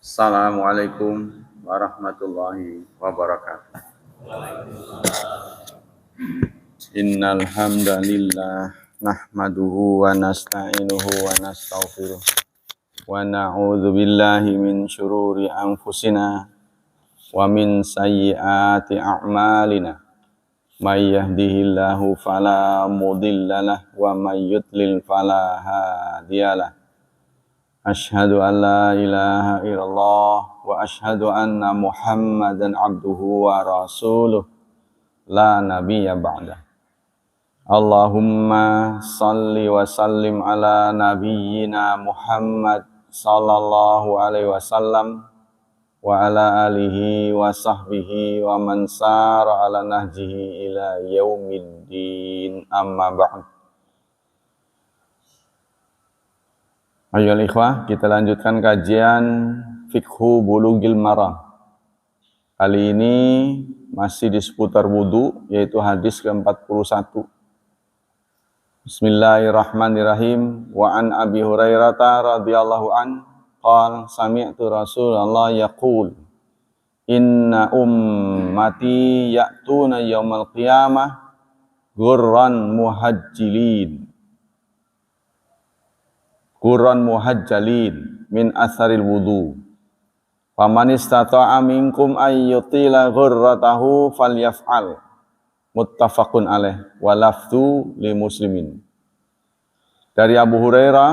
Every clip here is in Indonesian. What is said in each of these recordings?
Assalamualaikum warahmatullahi wabarakatuh. Innal hamdalillah nahmaduhu wa nasta'inuhu wa nastaghfiruh wa na'udzu billahi min syururi anfusina wa min sayyiati a'malina. May yahdihillahu fala mudhillalah wa may yudlil fala hadiyalah. Asyhadu an la ilaha illallah wa asyhadu anna Muhammadan abduhu wa rasuluh la nabiyya ba'dah. Allahumma salli wa sallim ala nabiyyina Muhammad sallallahu alaihi wasallam wa ala alihi wa sahbihi wa man sara ala nahjihi ila yaumiddin, amma ba'd. Ayolah ikhwah, kita lanjutkan kajian Fiqhu Bulughil Maram. Kali ini masih di seputar wudu, yaitu hadis ke-41. Bismillahirrahmanirrahim. Wa an Abi Hurairah radhiyallahu an qala sami'tu Rasulullah yaqul inna ummati ya'tuna yaumal qiyamah ghurran muhajjalin min asharil wudu. Faman istata'a minkum ay yutila ghurratahu falyaf'al. Muttafaqun alaih wa lafdhu li Muslimin. Dari Abu Hurairah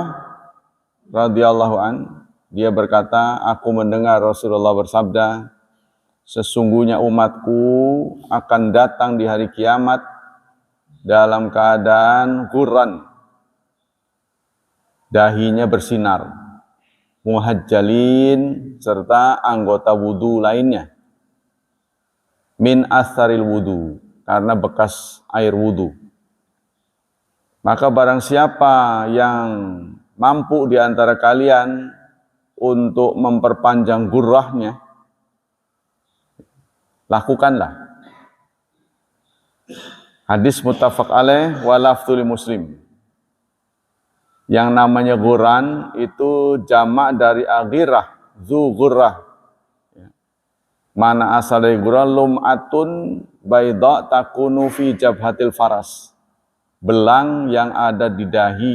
radhiyallahu an, dia berkata, aku mendengar Rasulullah bersabda, sesungguhnya umatku akan datang di hari kiamat dalam keadaan ghurran, dahinya bersinar, muhajjalin, serta anggota wudu lainnya, min asharil wudu, karena bekas air wudu. Maka barang siapa yang mampu di antara kalian untuk memperpanjang gurrahnya, lakukanlah. Hadis muttafaq alaih wa lafdhu li Muslim. Yang namanya ghurran itu jamak dari aghirah, zu ghurrah. Mana asal dari ghurran? Lum'atun baydha takunu fi jabhatil faras. Belang yang ada di dahi,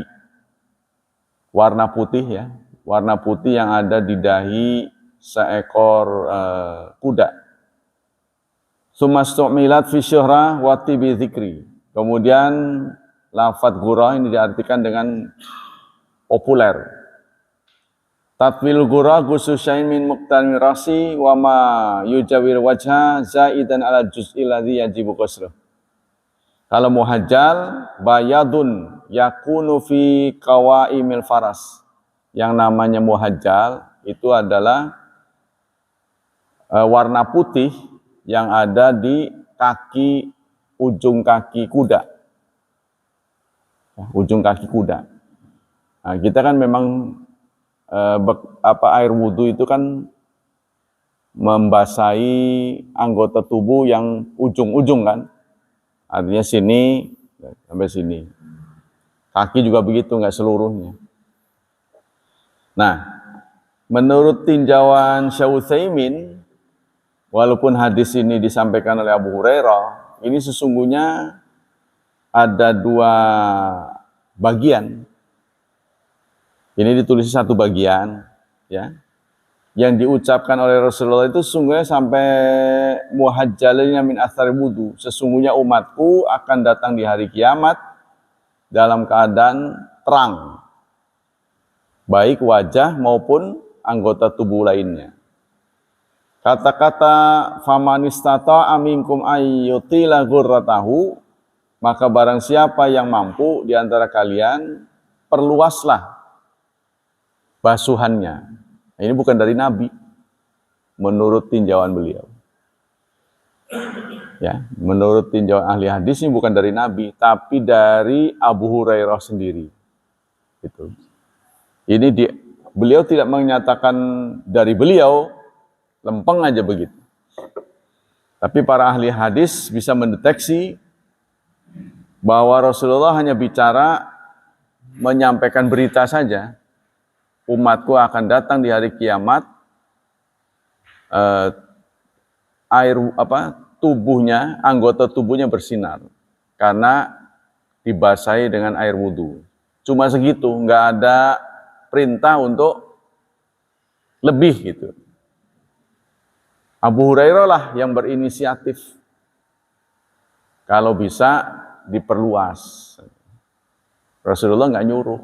warna putih ya, warna putih yang ada di dahi seekor kuda. Sumastu'milat fi syuhrah wa tibi dzikri. Kemudian lafadz ghurrah ini diartikan dengan populer. Tatwil ghurrah gususyain min muqtamir rasi wa ma yujawir wajha zaidan ala juz'il ladzi yajibu qasruh. Kalau muhajjal bayadun yakunu fi qawaimil faras. Yang namanya muhajjal itu adalah warna putih yang ada di kaki, ujung kaki kuda. Ujung kaki kuda. Nah, kita kan memang air wudhu itu kan membasahi anggota tubuh yang ujung-ujung kan, artinya sini sampai sini. Kaki juga begitu, nggak seluruhnya. Nah, menurut tinjauan Syekh Utsaimin, walaupun hadis ini disampaikan oleh Abu Hurairah, ini sesungguhnya ada dua bagian. Ini ditulis satu bagian, ya, yang diucapkan oleh Rasulullah itu sesungguhnya sampai muhajjalina min athari wudu. Sesungguhnya umatku akan datang di hari kiamat dalam keadaan terang, baik wajah maupun anggota tubuh lainnya. Kata-kata famanistata aminkum ayyutila ghurratahu, maka barang siapa yang mampu di antara kalian, perluaslah basuhannya. Ini bukan dari Nabi, menurut tinjauan beliau. Ya, menurut tinjauan ahli hadis ini bukan dari Nabi, tapi dari Abu Hurairah sendiri. Gitu. Ini beliau tidak menyatakan dari beliau, lempeng aja begitu. Tapi para ahli hadis bisa mendeteksi bahwa Rasulullah hanya bicara, menyampaikan berita saja. Umatku akan datang di hari kiamat eh, air tubuhnya, anggota tubuhnya bersinar karena dibasahi dengan air wudhu. Cuma segitu, nggak ada perintah untuk lebih gitu. Abu Hurairah lah yang berinisiatif. Kalau bisa diperluas. Rasulullah nggak nyuruh.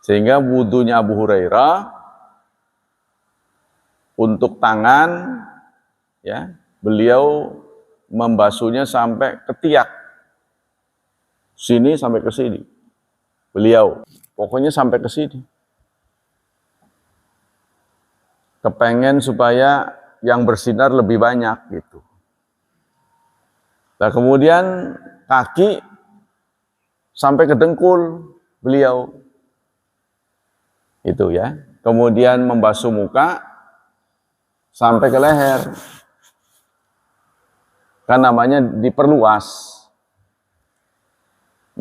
Sehingga wudhunya Abu Hurairah untuk tangan, ya, beliau membasuhnya sampai ketiak. Sini sampai ke sini. Beliau, pokoknya sampai ke sini. Kepengen supaya yang bersinar lebih banyak gitu. Nah kemudian kaki sampai ke dengkul beliau. Itu ya. Kemudian membasuh muka sampai ke leher. Kan namanya diperluas.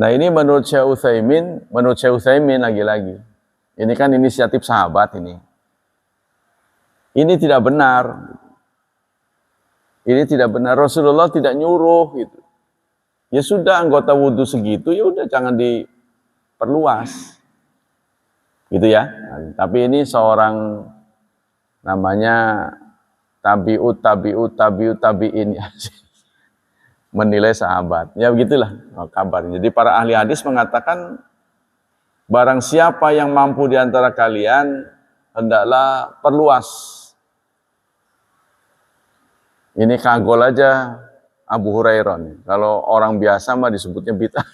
Nah ini menurut Syekh Utsaimin lagi-lagi. Ini kan inisiatif sahabat ini. Ini tidak benar. Ini tidak benar. Rasulullah tidak nyuruh gitu. Ya sudah anggota wudhu segitu, ya udah jangan diperluas. Gitu ya. Nah, tapi ini seorang namanya tabi'in menilai sahabat. Ya begitulah kabarnya. Jadi para ahli hadis mengatakan barang siapa yang mampu di antara kalian hendaklah perluas. Ini kagol aja Abu Hurairah nih. Kalau orang biasa mah disebutnya bid'ah.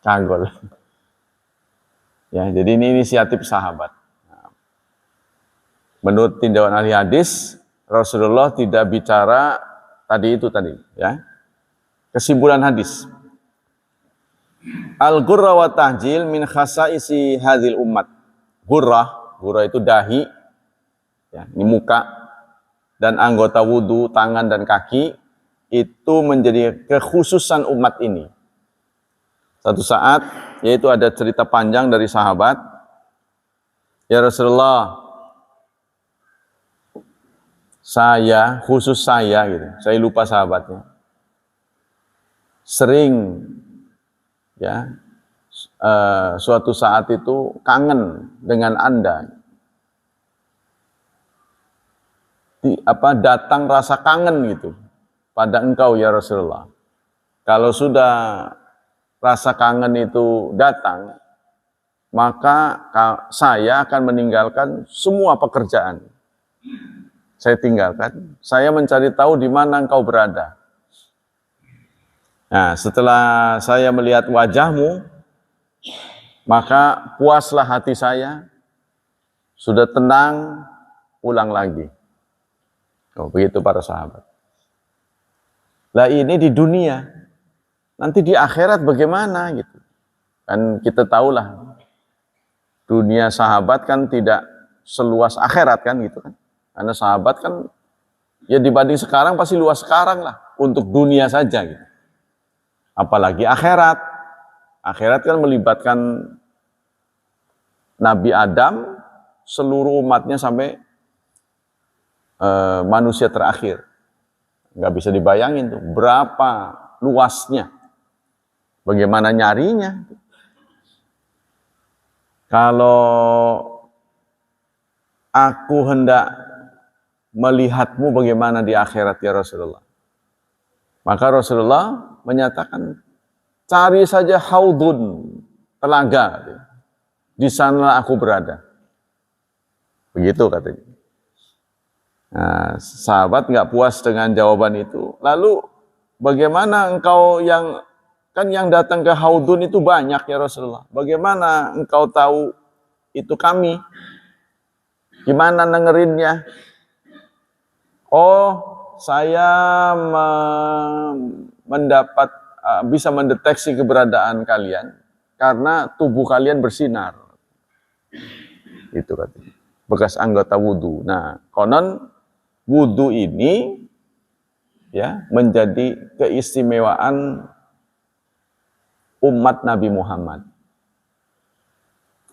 Kagol. Ya, jadi ini inisiatif sahabat. Menurut tinjauan ahli hadis, Rasulullah tidak bicara tadi, ya. Kesimpulan hadis. Al-ghurra wa tahjil min khasaisi hadhil ummat. Ghurrah itu dahi, ya, ini muka, dan anggota wudhu, tangan dan kaki, itu menjadi kekhususan umat ini. Satu saat, yaitu ada cerita panjang dari sahabat, ya Rasulullah, khusus saya gitu, saya lupa sahabatnya, sering ya suatu saat itu kangen dengan Anda. Datang rasa kangen gitu pada engkau ya Rasulullah. Kalau sudah rasa kangen itu datang, maka saya akan meninggalkan semua pekerjaan. Saya tinggalkan, saya mencari tahu di mana engkau berada. Nah, setelah saya melihat wajahmu, maka puaslah hati saya, sudah tenang, pulang lagi. Oh, begitu para sahabat. Lah ini di dunia, nanti di akhirat bagaimana gitu. Kan kita tahulah, dunia sahabat kan tidak seluas akhirat kan gitu kan. Karena sahabat kan ya dibanding sekarang pasti luas sekarang lah untuk dunia saja gitu. Apalagi akhirat. Akhirat kan melibatkan Nabi Adam, seluruh umatnya sampai manusia terakhir. Nggak bisa dibayangin tuh berapa luasnya. Bagaimana nyarinya. Kalau aku hendak melihatmu bagaimana di akhirat ya Rasulullah. Maka Rasulullah menyatakan, cari saja haudun, telaga. Di sana aku berada. Begitu katanya. Nah, sahabat nggak puas dengan jawaban itu. Lalu bagaimana engkau yang datang ke haudun itu banyak ya Rasulullah. Bagaimana engkau tahu itu kami? Gimana dengerinnya? Oh, saya bisa mendeteksi keberadaan kalian karena tubuh kalian bersinar. Itu katanya. Bekas anggota wudhu. Nah, konon wudhu ini ya menjadi keistimewaan umat Nabi Muhammad.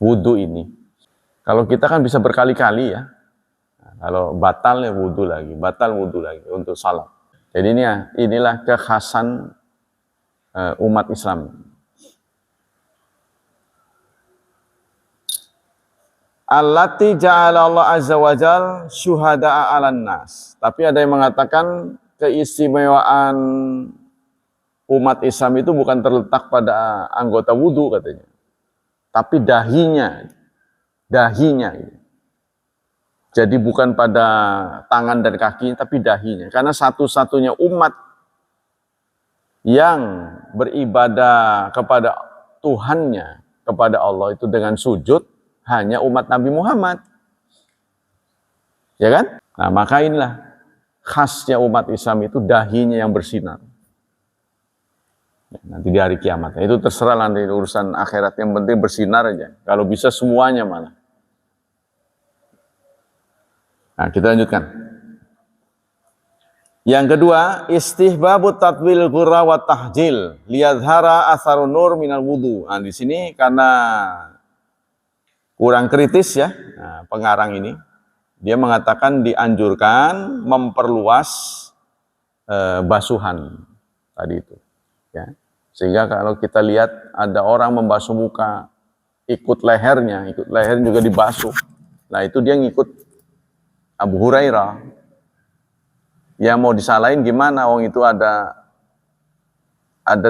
Wudhu ini. Kalau kita kan bisa berkali-kali ya. Kalau batal ya wudhu lagi, batal wudhu lagi untuk salat. Jadi inilah kekhasan umat Islam. Allati ja'ala Allah azza wa jal syuhada'a 'alan nas. Tapi ada yang mengatakan keistimewaan umat Islam itu bukan terletak pada anggota wudhu katanya, tapi dahinya. Jadi bukan pada tangan dan kaki, tapi dahinya. Karena satu-satunya umat yang beribadah kepada Tuhannya, kepada Allah itu dengan sujud, hanya umat Nabi Muhammad. Ya kan? Nah, maka inilah khasnya umat Islam itu dahinya yang bersinar. Nanti di hari kiamat. Itu terserah nanti urusan akhirat, yang penting bersinar aja. Kalau bisa semuanya malah. Nah, kita lanjutkan. Yang kedua, istihbabut tatwil ghurra wa tahjil liyadhara atharun nur minal wudu. Nah, di sini karena kurang kritis ya, pengarang ini. Dia mengatakan dianjurkan memperluas basuhan tadi itu. Ya. Sehingga kalau kita lihat ada orang membasuh muka, ikut lehernya juga dibasuh. Nah itu dia ngikut Abu Hurairah. Ya mau disalahin gimana, wong itu ada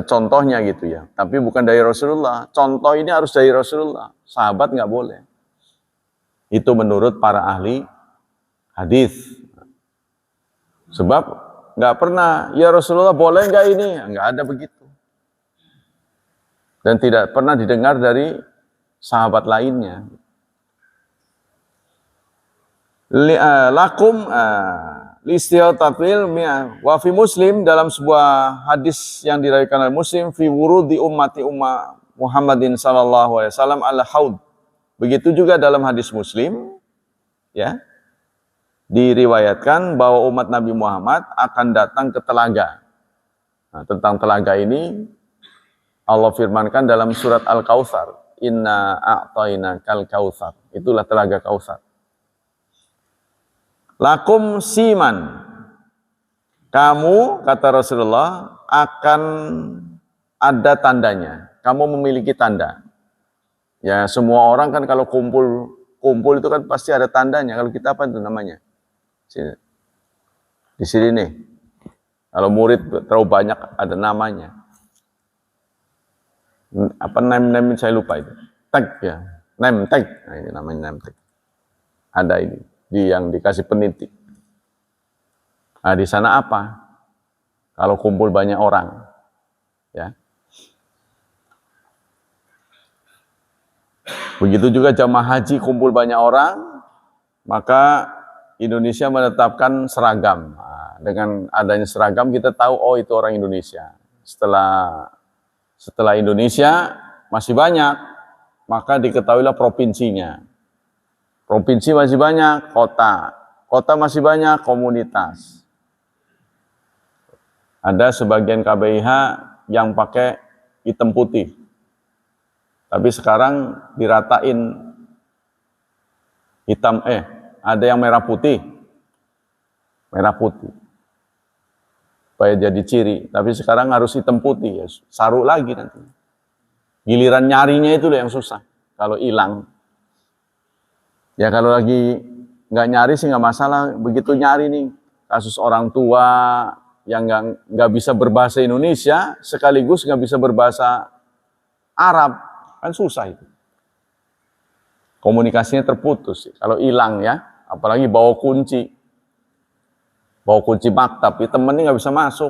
contohnya gitu ya. Tapi bukan dari Rasulullah. Contoh ini harus dari Rasulullah. Sahabat nggak boleh. Itu menurut para ahli hadis. Sebab nggak pernah, ya Rasulullah boleh nggak ini? Nggak ada begitu. Dan tidak pernah didengar dari sahabat lainnya. Lakum listiyal tatwil wa fi Muslim, dalam sebuah hadis yang diriwayatkan oleh Muslim, fi wurudi ummati Muhammadin sallallahu alaihi wasallam al haud. Begitu juga dalam hadis Muslim ya, diriwayatkan bahwa umat Nabi Muhammad akan datang ke telaga. Nah, tentang telaga ini Allah firmankan dalam surat Al-Kautsar, inna a'tainakal kautsar. Itulah telaga Kautsar. Lakum siman. Kamu, kata Rasulullah, akan ada tandanya. Kamu memiliki tanda. Ya, semua orang kan kalau kumpul itu kan pasti ada tandanya. Kalau kita apa itu namanya? Di sini nih. Kalau murid terlalu banyak ada namanya. Apa name saya lupa itu. Tag ya. Name tag. Nah, ini namanya name tag. Ada ini yang dikasih penitik. Nah, di sana apa? Kalau kumpul banyak orang. Ya. Begitu juga jamaah haji kumpul banyak orang, maka Indonesia menetapkan seragam. Nah, dengan adanya seragam kita tahu oh itu orang Indonesia. Setelah Indonesia masih banyak, maka diketahuilah provinsinya. Provinsi masih banyak, kota masih banyak, komunitas. Ada sebagian KBIH yang pakai hitam putih. Tapi sekarang diratain hitam, ada yang merah putih. Merah putih. Supaya jadi ciri. Tapi sekarang harus hitam putih, ya saruk lagi nanti. Giliran nyarinya itu yang susah. Kalau hilang. Ya kalau lagi nggak nyari sih nggak masalah. Begitu nyari nih, kasus orang tua yang nggak bisa berbahasa Indonesia, sekaligus nggak bisa berbahasa Arab, kan susah itu. Komunikasinya terputus. Kalau hilang ya, apalagi bawa kunci maktab, ya temennya nggak bisa masuk.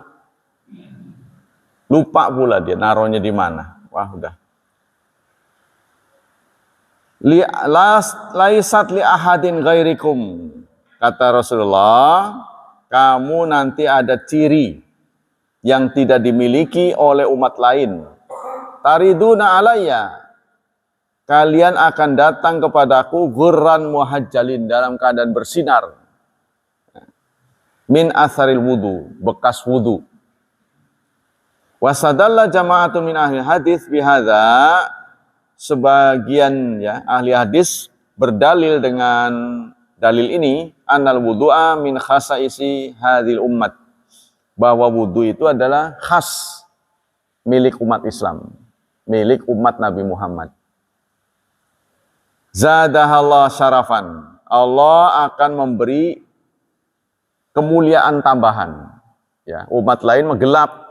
Lupa pula dia naruhnya di mana. Wah udah. Laisat li ahadin ghairikum, kata Rasulullah, kamu nanti ada ciri yang tidak dimiliki oleh umat lain. Tariduna alayya, kalian akan datang kepadaku ghurran muhajjalin, dalam keadaan bersinar. Min asaril wudu, bekas wudu. Wasadalla jama'atun min ahli hadis bihadza, sebagian ya ahli hadis berdalil dengan dalil ini, annal wudu'a min khasaisi hadhil ummat. Bahwa wudu itu adalah khas milik umat Islam, milik umat Nabi Muhammad. Zadahallah syarafan. Allah akan memberi kemuliaan tambahan. Ya, umat lain menggelap,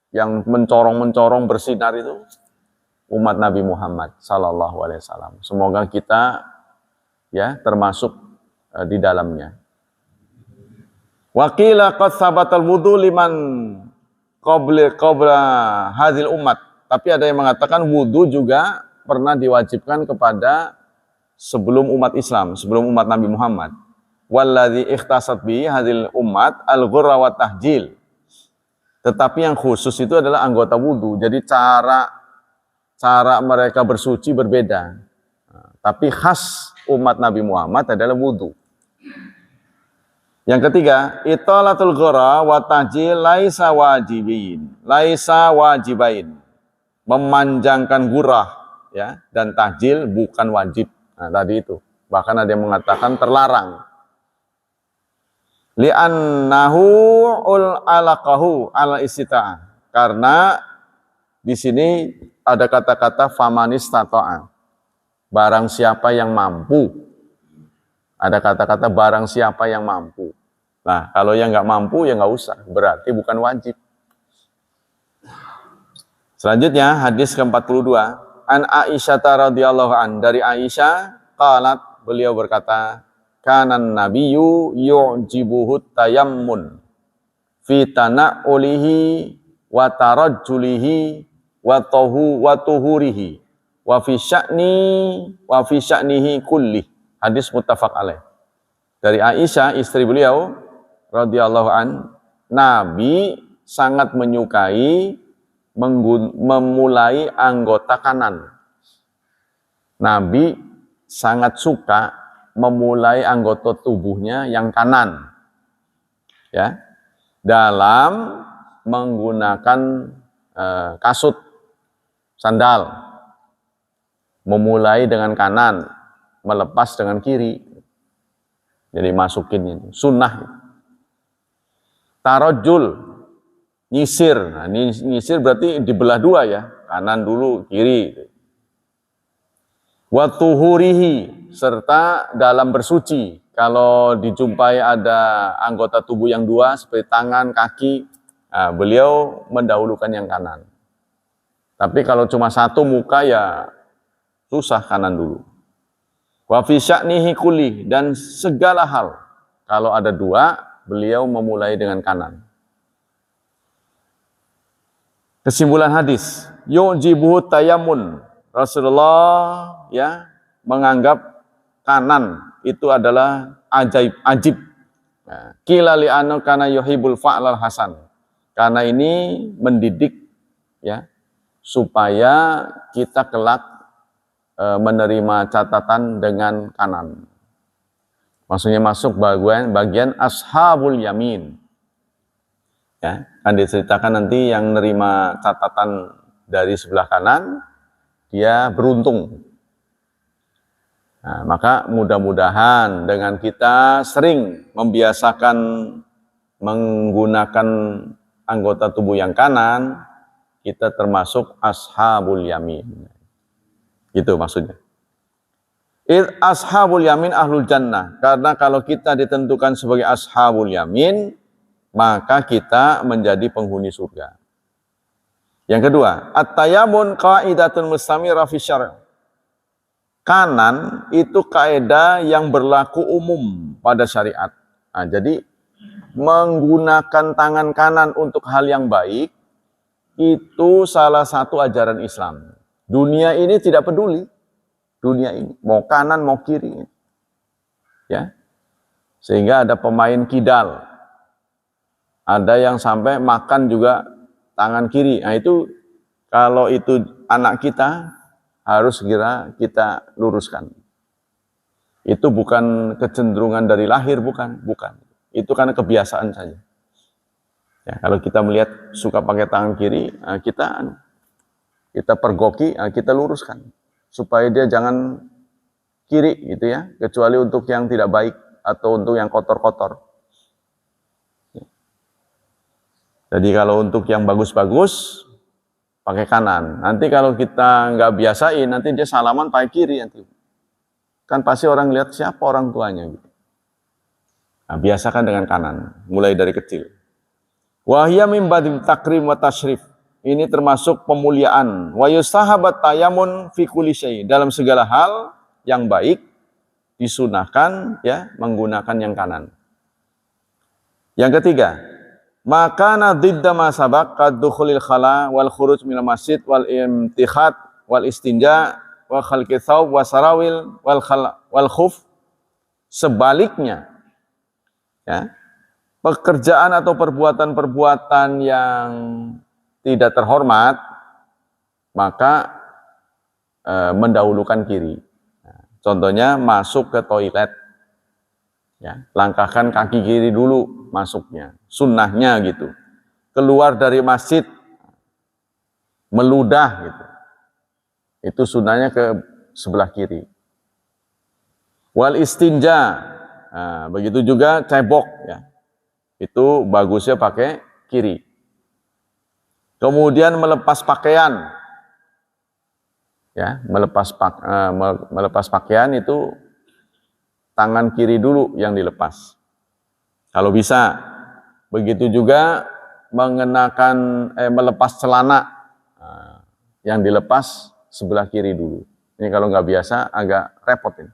yang mencorong-mencorong bersinar itu umat Nabi Muhammad sallallahu alaihi wasallam. Semoga kita ya termasuk di dalamnya. Wa qila qad sabatal wudu liman qabla hadhil ummat. Tapi ada yang mengatakan wudu juga pernah diwajibkan kepada sebelum umat Islam, sebelum umat Nabi Muhammad. Walladzi ikhtasat bi hadhil ummat al-ghurra wa tahjil. Tetapi yang khusus itu adalah anggota wudu. Jadi cara mereka bersuci berbeda. Tapi khas umat Nabi Muhammad adalah wudu. Yang ketiga, italatul ghurra wa tahjil laisa wajibain. Memanjangkan gurah ya dan tahjil bukan wajib. Nah, tadi itu. Bahkan ada yang mengatakan terlarang. Li'annahu alaqahu ala istita'ah. Karena di sini ada kata-kata famanis tato'a. Barang siapa yang mampu. Ada kata-kata barang siapa yang mampu. Nah, kalau yang nggak mampu ya nggak usah. Berarti bukan wajib. Selanjutnya hadis ke-42. An Aisyah radhiyallahu an, dari Aisyah qalat, beliau berkata, kanan nabiyyu yu'jibuhu tayammun fi tana'ulihi wa tarajjulihi wa tuhurihi wa fi sya'nihi kulli. Hadis muttafaq alaih. Dari Aisyah istri beliau radhiyallahu an, Nabi sangat menyukai memulai anggota kanan. Nabi sangat suka memulai anggota tubuhnya yang kanan, ya, dalam menggunakan kasut, sandal, memulai dengan kanan, melepas dengan kiri, jadi masukin ini, sunnah. Tarajul, nyisir, nah, nyisir berarti dibelah dua ya, kanan dulu, kiri. Wa tuhurihi, serta dalam bersuci. Kalau dijumpai ada anggota tubuh yang dua seperti tangan, kaki, nah, beliau mendahulukan yang kanan. Tapi kalau cuma satu muka ya susah, kanan dulu. Wa fi sya'nihi kulli, dan segala hal kalau ada dua beliau memulai dengan kanan. Kesimpulan hadis, yu'jibuhu tayammun. Rasulullah ya menganggap kanan itu adalah ajib. Qila li'anna kana yuhibbul fa'lal hasan. Karena ini mendidik ya supaya kita kelak menerima catatan dengan kanan. Maksudnya masuk bagian ashabul yamin. Ya, akan diceritakan nanti yang nerima catatan dari sebelah kanan dia beruntung. Nah, maka mudah-mudahan dengan kita sering membiasakan menggunakan anggota tubuh yang kanan, kita termasuk ashabul yamin. Gitu maksudnya. Ashabul yamin ahlul jannah. Karena kalau kita ditentukan sebagai ashabul yamin, maka kita menjadi penghuni surga. Yang kedua, at-tayammun qaidatun mustamirah fi syara'. Kanan itu kaidah yang berlaku umum pada syariat. Nah, jadi menggunakan tangan kanan untuk hal yang baik itu salah satu ajaran Islam. Dunia ini tidak peduli. Dunia ini mau kanan mau kiri. Ya. Sehingga ada pemain kidal. Ada yang sampai makan juga tangan kiri. Nah itu kalau itu anak kita harus segera kita luruskan. Itu bukan kecenderungan dari lahir, bukan. Itu karena kebiasaan saja. Ya, kalau kita melihat suka pakai tangan kiri, kita pergoki, kita luruskan supaya dia jangan kiri gitu ya, kecuali untuk yang tidak baik. atau untuk yang kotor-kotor. Jadi kalau untuk yang bagus-bagus pakai kanan. Nanti kalau kita nggak biasain, nanti dia salaman pakai kiri nanti. Kan pasti orang lihat siapa orang tuanya gitu. Nah, biasakan dengan kanan, mulai dari kecil. Wahya min ba'dil takrim wa tasyrif. Ini termasuk pemuliaan. Wa yustahabat tayamun fi kulli syai. Dalam segala hal yang baik disunahkan ya menggunakan yang kanan. Yang ketiga, maka nadidda ma sabaq kadukhulil khala wal khuruj minal masjid wal imtikhat wal istinja wa khalqi thawb wa sarawil wal khuf. Sebaliknya ya, pekerjaan atau perbuatan-perbuatan yang tidak terhormat maka mendahulukan kiri. Nah, contohnya masuk ke toilet ya, langkahkan kaki kiri dulu masuknya, sunnahnya gitu. Keluar dari masjid meludah gitu, itu sunnahnya ke sebelah kiri. Wal istinja, nah, begitu juga cebok ya, itu bagusnya pakai kiri. Kemudian melepas pakaian ya, melepas pakaian itu tangan kiri dulu yang dilepas kalau bisa. Begitu juga melepas celana, yang dilepas sebelah kiri dulu. Ini kalau nggak biasa agak repot ini.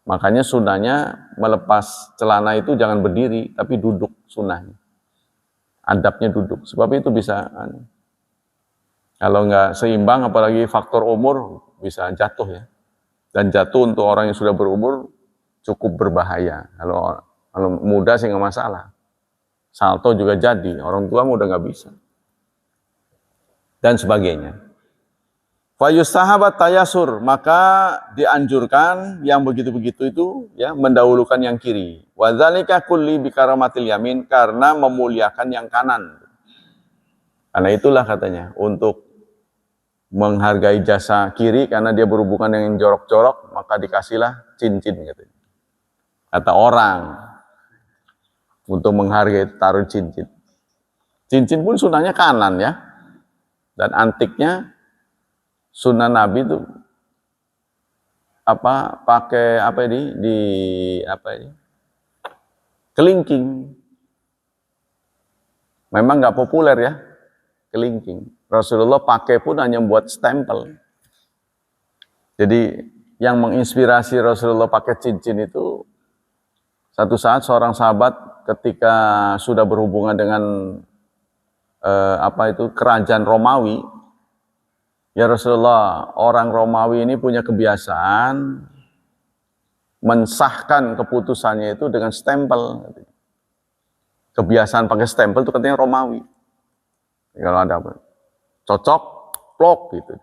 Makanya sunnahnya melepas celana itu jangan berdiri tapi duduk, sunnahnya adabnya duduk, sebab itu bisa kalau nggak seimbang apalagi faktor umur bisa jatuh ya. Dan jatuh untuk orang yang sudah berumur cukup berbahaya. Kalau muda sih nggak masalah, salto juga jadi, orang tua udah nggak bisa dan sebagainya. Fayustahabat tayasur, maka dianjurkan yang begitu-begitu itu ya mendahulukan yang kiri. Wadzalika kulli bikaramatil yamin, karena memuliakan yang kanan. Karena itulah katanya untuk menghargai jasa kiri, karena dia berhubungan dengan jorok-jorok, maka dikasihlah cincin katanya. Kata orang untuk menghargai taruh cincin. Cincin pun sunnahnya kanan ya. Dan antiknya sunnah Nabi itu pakai kelingking. Memang nggak populer ya kelingking. Rasulullah pakai pun hanya buat stempel. Jadi yang menginspirasi Rasulullah pakai cincin itu, satu saat seorang sahabat ketika sudah berhubungan dengan kerajaan Romawi. Ya Rasulullah, orang Romawi ini punya kebiasaan mensahkan keputusannya itu dengan stempel. Kebiasaan pakai stempel itu katanya Romawi. Kalau ada apa, cocok, plok gitu.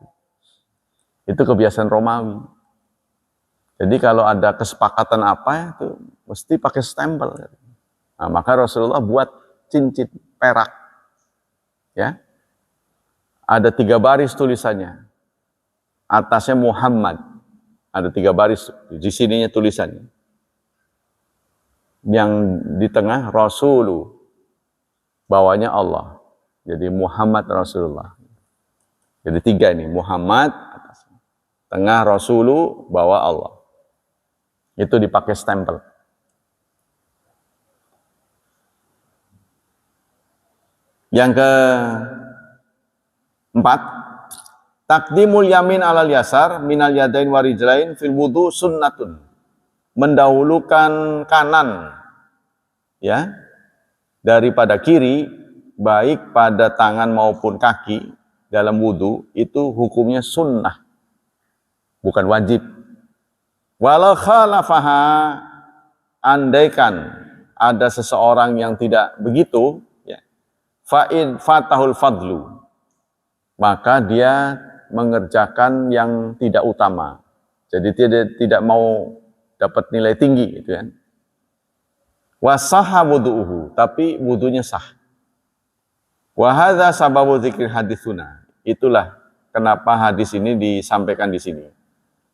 Itu kebiasaan Romawi. Jadi kalau ada kesepakatan apa itu mesti pakai stempel. Nah, maka Rasulullah buat cincin perak, ya. Ada 3 baris tulisannya. Atasnya Muhammad. Ada 3 baris. Di sininya tulisannya. Yang di tengah Rasulu. Bawahnya Allah. Jadi Muhammad Rasulullah. Jadi 3 ini. Muhammad, atasnya. Tengah Rasulu, bawah Allah. Itu dipakai stempel. Yang ke-4, takdimul yamin alal yasar minal yadain warijlain fil wudu sunnatun. Mendahulukan kanan ya daripada kiri, baik pada tangan maupun kaki dalam wudu, itu hukumnya sunnah, bukan wajib. Walau khalafaha, andaikan ada seseorang yang tidak begitu ya, fa'in fatahul fadlu, maka dia mengerjakan yang tidak utama. Jadi tidak mau dapat nilai tinggi gitu kan. Wasaha wudu'uhu, tapi wudunya sah. Wa hadza sababu dzikri haditsuna. Itulah kenapa hadis ini disampaikan di sini.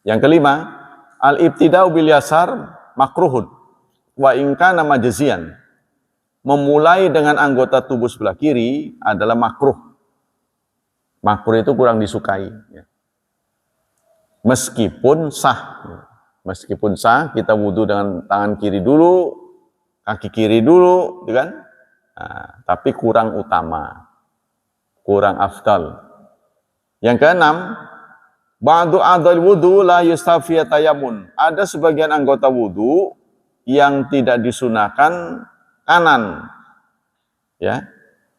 Yang kelima, al-ibtida'u bil yasar makruhun. wa in kana majzian. Memulai dengan anggota tubuh sebelah kiri adalah makruh. Makruh itu kurang disukai. Meskipun sah. Meskipun sah, kita wudhu dengan tangan kiri dulu, kaki kiri dulu, kan? Nah, tapi kurang utama. Kurang afdal. Yang keenam, ba'du a'dhal wudhu la yustafiya tayamun. Ada sebagian anggota wudhu yang tidak disunahkan kanan, ya,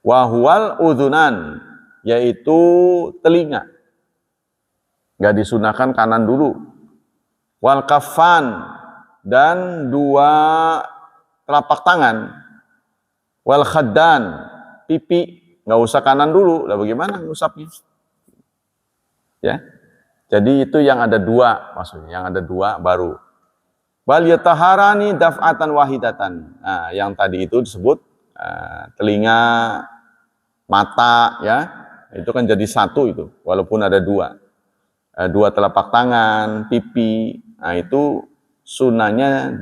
wahwal udhunan, yaitu telinga, nggak disunahkan kanan dulu, wal kafan, dan dua telapak tangan, wal khaddan, pipi, nggak usah kanan dulu, lah bagaimana ngusapnya, ya, jadi itu yang ada dua, maksudnya yang ada dua baru. Bal yataharani daf'atan wahidatan. Nah, yang tadi itu disebut telinga, mata, ya. Itu kan jadi satu itu, walaupun ada dua. Dua telapak tangan, pipi. Nah, itu sunahnya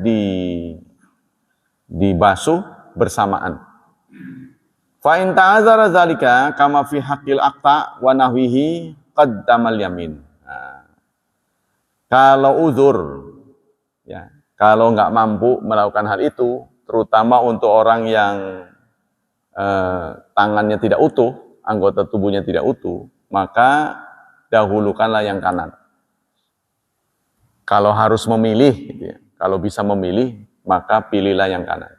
dibasuh bersamaan. Fa in ta'adzara dzalika kama fi haqqil aqta wa nahwihi qaddamal yamin. Nah, kalau uzur, ya, kalau nggak mampu melakukan hal itu, terutama untuk orang yang tangannya tidak utuh, anggota tubuhnya tidak utuh, maka dahulukanlah yang kanan. Kalau harus memilih, gitu ya, kalau bisa memilih, maka pilihlah yang kanan.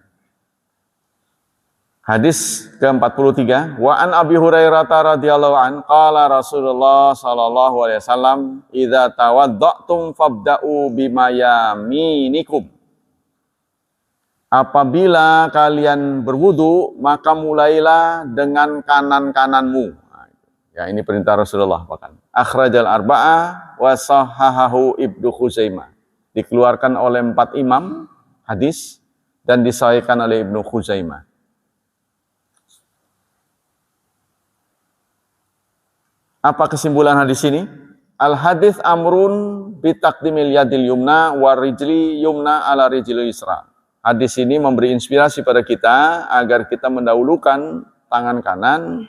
Hadis ke-43, wa an Abi Hurairah radhiyallahu an qala Rasulullah sallallahu alaihi wasallam idza tawadda'tum fabda'u bima yaminikum. Apabila kalian berwudu, maka mulailah dengan kanan-kananmu. Ya, ini perintah Rasulullah bahkan. Akhrajal arba'ah wa sahahahu Ibnu Khuzaimah. Dikeluarkan oleh 4 imam hadis dan disahihkan oleh Ibnu Khuzaimah. Apa kesimpulan hadis ini? Al hadis amrun bitaqdimil yadil yumna wa rijli yumna ala rijli yusra. Hadis ini memberi inspirasi pada kita agar kita mendahulukan tangan kanan,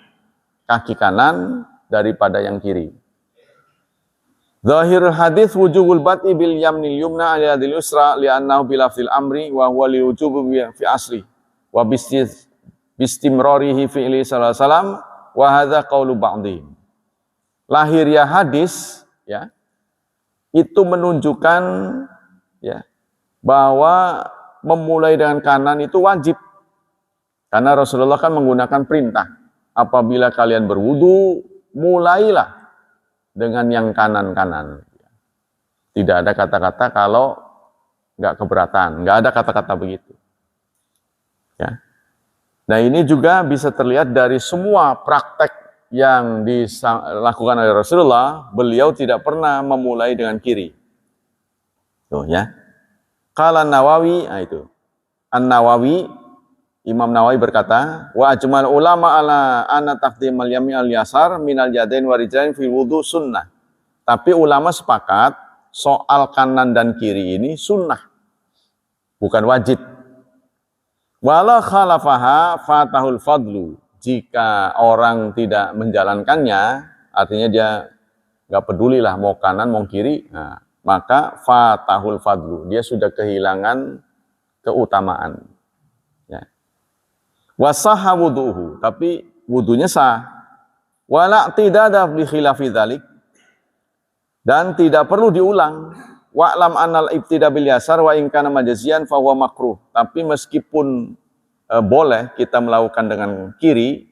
kaki kanan daripada yang kiri. Zahirul hadis wujubul bat'i bil yamnil yumna ala yadil yusra li'annahu bilafzil amri wa huwa li wujubi fi asli wa bistimrarihi fi'li sallallahu alaihi wasallam wa hadza qaulu ba'dihim. Lahiriah hadis, ya, itu menunjukkan, ya, bahwa memulai dengan kanan itu wajib, karena Rasulullah kan menggunakan perintah, apabila kalian berwudu, mulailah dengan yang kanan-kanan. Tidak ada kata-kata kalau nggak keberatan, nggak ada kata-kata begitu, ya. Nah, ini juga bisa terlihat dari semua praktek yang dilakukan oleh Rasulullah, beliau tidak pernah memulai dengan kiri. Tuh, ya. Qala Nawawi, itu. An-Nawawi, Imam Nawawi berkata, wa ajmal ulama ala anna taqdimal yamin al-yasar minal yadain wa rijlain fil wudu sunnah. Tapi ulama sepakat soal kanan dan kiri ini sunnah, bukan wajib. Wala khalafaha fatahul fadlu. Jika orang tidak menjalankannya, artinya dia nggak pedulilah mau kanan mau kiri, nah, maka fatahul fadlu, dia sudah kehilangan keutamaan. Ya. Wasahha wuduhu, tapi wudunya sah. Wala tidada bi khilafi dzalik, dan tidak perlu diulang. Wa'lam annal ibtida bil yasar wa in kana majziyan fa huwa makruh. Tapi meskipun boleh kita melakukan dengan kiri,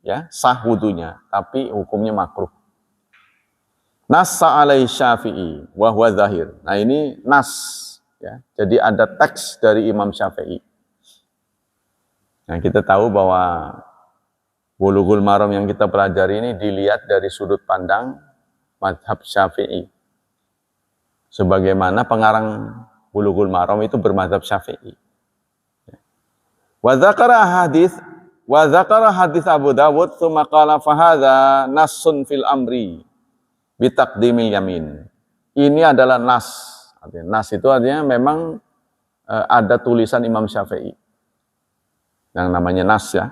ya, sah wudunya, tapi hukumnya makruh. Nassa alai Syafi'i wa huwa zahir. Nah, ini nas, ya. Jadi ada teks dari Imam Syafi'i. Nah, kita tahu bahwa Bulughul Maram yang kita pelajari ini dilihat dari sudut pandang mazhab Syafi'i. Sebagaimana pengarang Bulughul Maram itu bermazhab Syafi'i. Wa dzakara hadis Abu Dawud tsumma qala fa hadza nassun fil amri bi taqdimil yamin. Ini adalah nas. Artinya nas itu artinya memang ada tulisan Imam Syafi'i yang namanya nas ya.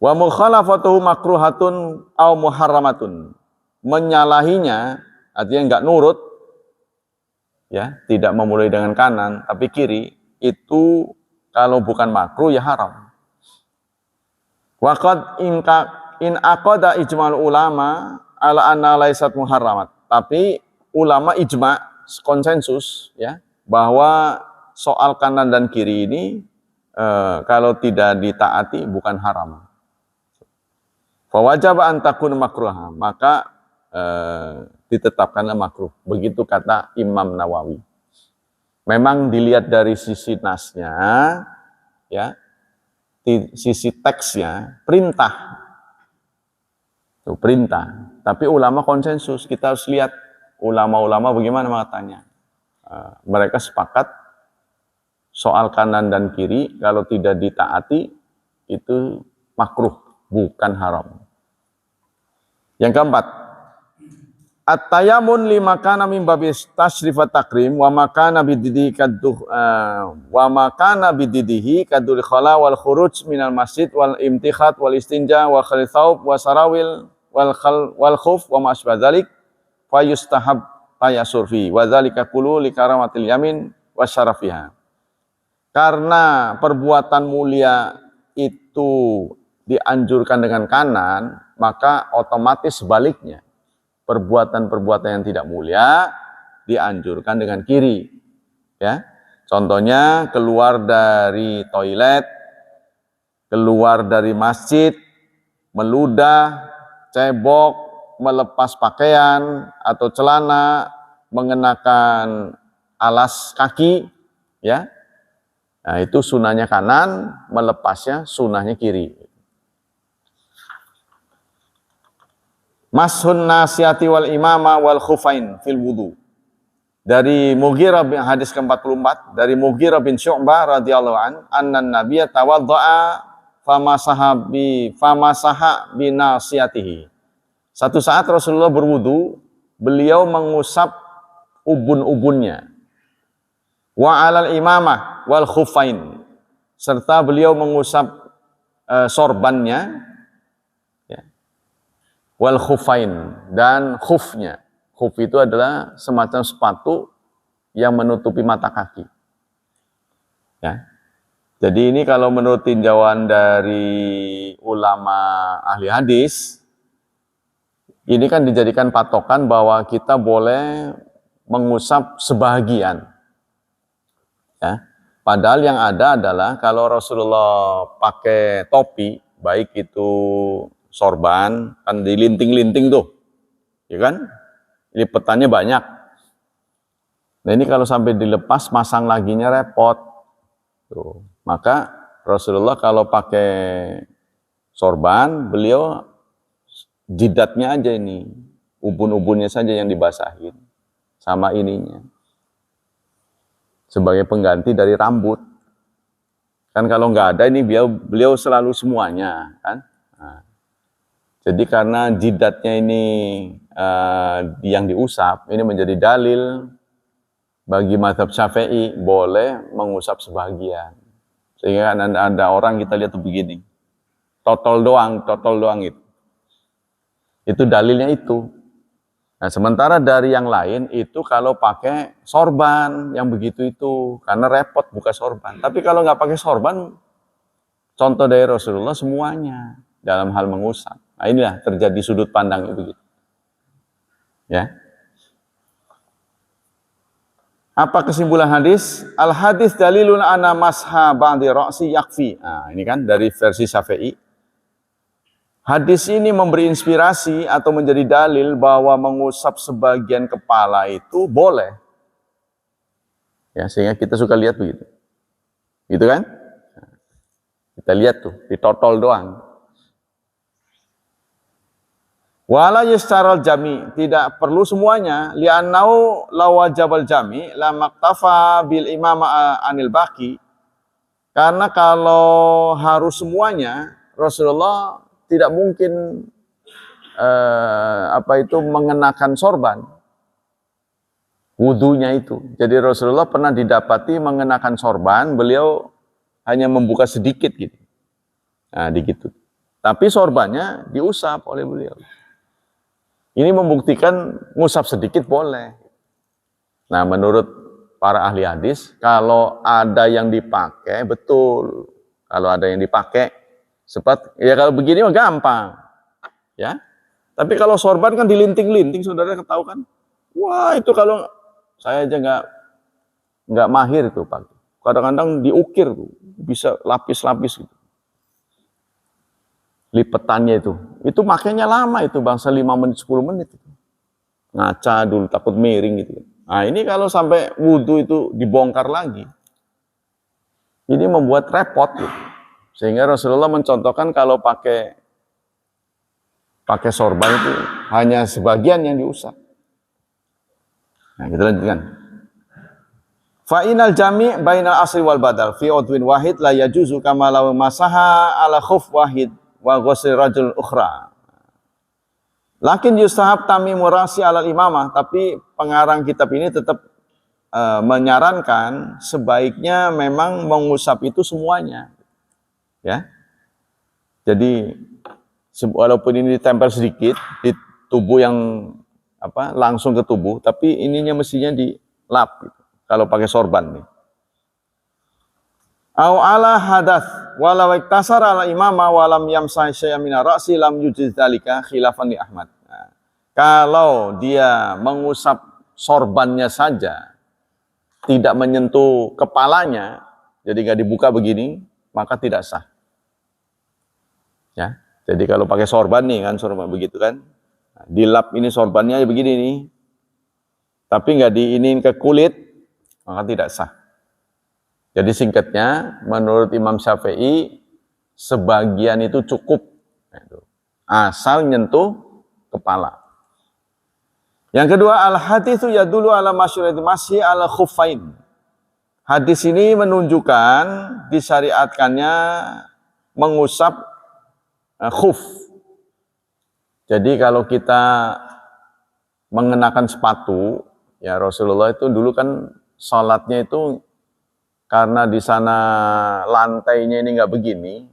Wa mukhalafatuhu makruhatun au muharramatun. Menyalahinya artinya enggak nurut ya, tidak memulai dengan kanan tapi kiri, itu kalau bukan makruh ya haram. Wa qad in aqada ijmal ulama ala anna laysat muharramat. Tapi ulama ijma konsensus ya bahwa soal kanan dan kiri ini kalau tidak ditaati bukan haram. Fawajaba an takun makruha, maka ditetapkanlah makruh. Begitu kata Imam Nawawi. Memang dilihat dari sisi nasnya, ya, di sisi teksnya, perintah. Itu perintah. Tapi ulama konsensus, kita harus lihat ulama-ulama bagaimana matanya. Mereka sepakat soal kanan dan kiri, kalau tidak ditaati, itu makruh, bukan haram. Yang keempat, at-tayamun lima kana min babis tashrif wa takrim wa makana bididihi kadul khala wal khuruj minal masjid wal imtikhat wal istinja wa khal thawb wa sarawil wal khuf wa ma asbah dzalik fa yustahab tayasur fi wa dzalika kullu li karamatil yamin wa syarafiha. Karena perbuatan mulia itu dianjurkan dengan kanan, maka otomatis sebaliknya perbuatan-perbuatan yang tidak mulia dianjurkan dengan kiri. Ya, contohnya keluar dari toilet, keluar dari masjid, meludah, cebok, melepas pakaian atau celana, mengenakan alas kaki, ya. Nah, itu sunahnya kanan, melepasnya sunahnya kiri. Mashun nasiyati wal imama wal khufain fil wudu. Dari Mughirah bin hadis ke-44 dari Mughirah bin Syu'bah radhiyallahu an, anna nabiyya tawaddaa famasaha bi nasiyatihi. Satu saat Rasulullah berwudu, beliau mengusap ubun-ubunnya. Wa alal imamah wal khufain, serta beliau mengusap sorbannya, ya. Wal khufain, dan khufnya. Khuf itu adalah semacam sepatu yang menutupi mata kaki. Ya. Jadi ini kalau menurut tinjauan dari ulama ahli hadis, ini kan dijadikan patokan bahwa kita boleh mengusap sebahagian. Ya. Padahal yang ada adalah kalau Rasulullah pakai topi, baik itu sorban, kan dilinting-linting tuh, ya kan? Lipetannya banyak. Nah ini kalau sampai dilepas, masang laginya repot. Tuh. Maka Rasulullah kalau pakai sorban, beliau jidatnya aja ini, ubun-ubunnya saja yang dibasahin, sama ininya. Sebagai pengganti dari rambut. Kan kalau nggak ada ini beliau selalu semuanya, kan? Nah, jadi karena jidatnya ini yang diusap, ini menjadi dalil bagi mazhab Syafi'i boleh mengusap sebagian. Sehingga ada orang kita lihat begini, totol doang itu. Itu dalilnya itu. Nah, sementara dari yang lain itu kalau pakai sorban yang begitu itu, karena repot buka sorban. Tapi kalau nggak pakai sorban, contoh dari Rasulullah semuanya dalam hal mengusap. Nah inilah terjadi sudut pandang itu begitu. Ya. Apa kesimpulan hadis? Al hadis dalilun ana masha ba'di ra'si yakfi. Nah ini kan dari versi Syafi'i. Hadis ini memberi inspirasi atau menjadi dalil bahwa mengusap sebagian kepala itu boleh. Ya, sehingga kita suka lihat begitu. Gitu kan? Kita lihat tuh, ditotol doang. Wala yustarul jami, tidak perlu semuanya. Li'annau lawajabal jami la maktafa bil imama anil baqi. Karena kalau harus semuanya, Rasulullah tidak mungkin mengenakan sorban. wudunya itu. Jadi Rasulullah pernah didapati mengenakan sorban, beliau hanya membuka sedikit gitu. Nah, dikit. Tapi sorbannya diusap oleh beliau. Ini membuktikan ngusap sedikit boleh. Nah, menurut para ahli hadis, kalau ada yang dipakai, betul. Kalau ada yang dipakai, ya kalau begini mah gampang. Ya. Tapi kalau sorban kan dilinting-linting, saudara ketahui kan? Wah, itu kalau saya aja nggak mahir itu, Pak. Kadang-kadang diukir tuh, bisa lapis-lapis gitu. Lipetannya itu makanya lama itu, bangsa 5 menit 10 menit itu. Ngaca dulu takut miring gitu. Nah, ini kalau sampai wudhu itu dibongkar lagi, ini membuat repot gitu. Sehingga Rasulullah mencontohkan kalau pakai sorban itu hanya sebagian yang diusap. Nah, kita lanjutkan. Fa'inal jami' bainal asri wal badal fi udwin wahid la yajuzu kama law masaha ala khuf wahid wa ghusl rajul ukhra. Lakin yustahab tamimu rasi alal imamah, tapi pengarang kitab ini tetap menyarankan sebaiknya memang mengusap itu semuanya. Ya. Jadi walaupun ini ditempel sedikit di tubuh yang langsung ke tubuh, tapi ininya mestinya dilap gitu, kalau pakai sorban nih. Au ala hadath walau iktasara ala imama walam yamsah syai'an min ra'si lam yujiz dzalika khilafan li Ahmad. Nah, kalau dia mengusap sorbannya saja, tidak menyentuh kepalanya, jadi nggak dibuka begini, maka tidak sah. Ya, jadi kalau pakai sorban nih kan, sorban begitu kan, dilap ini sorbannya begini nih, tapi nggak diinin ke kulit, maka tidak sah. Jadi singkatnya, menurut Imam Syafi'i, sebagian itu cukup, asal nyentuh kepala. Yang kedua, al-haditsu yadullu ala masyru'iyati masyi ala khuffain. Hadis ini menunjukkan disyariatkannya mengusap khuf. Jadi kalau kita mengenakan sepatu, ya Rasulullah itu dulu kan sholatnya itu karena di sana lantainya ini nggak begini,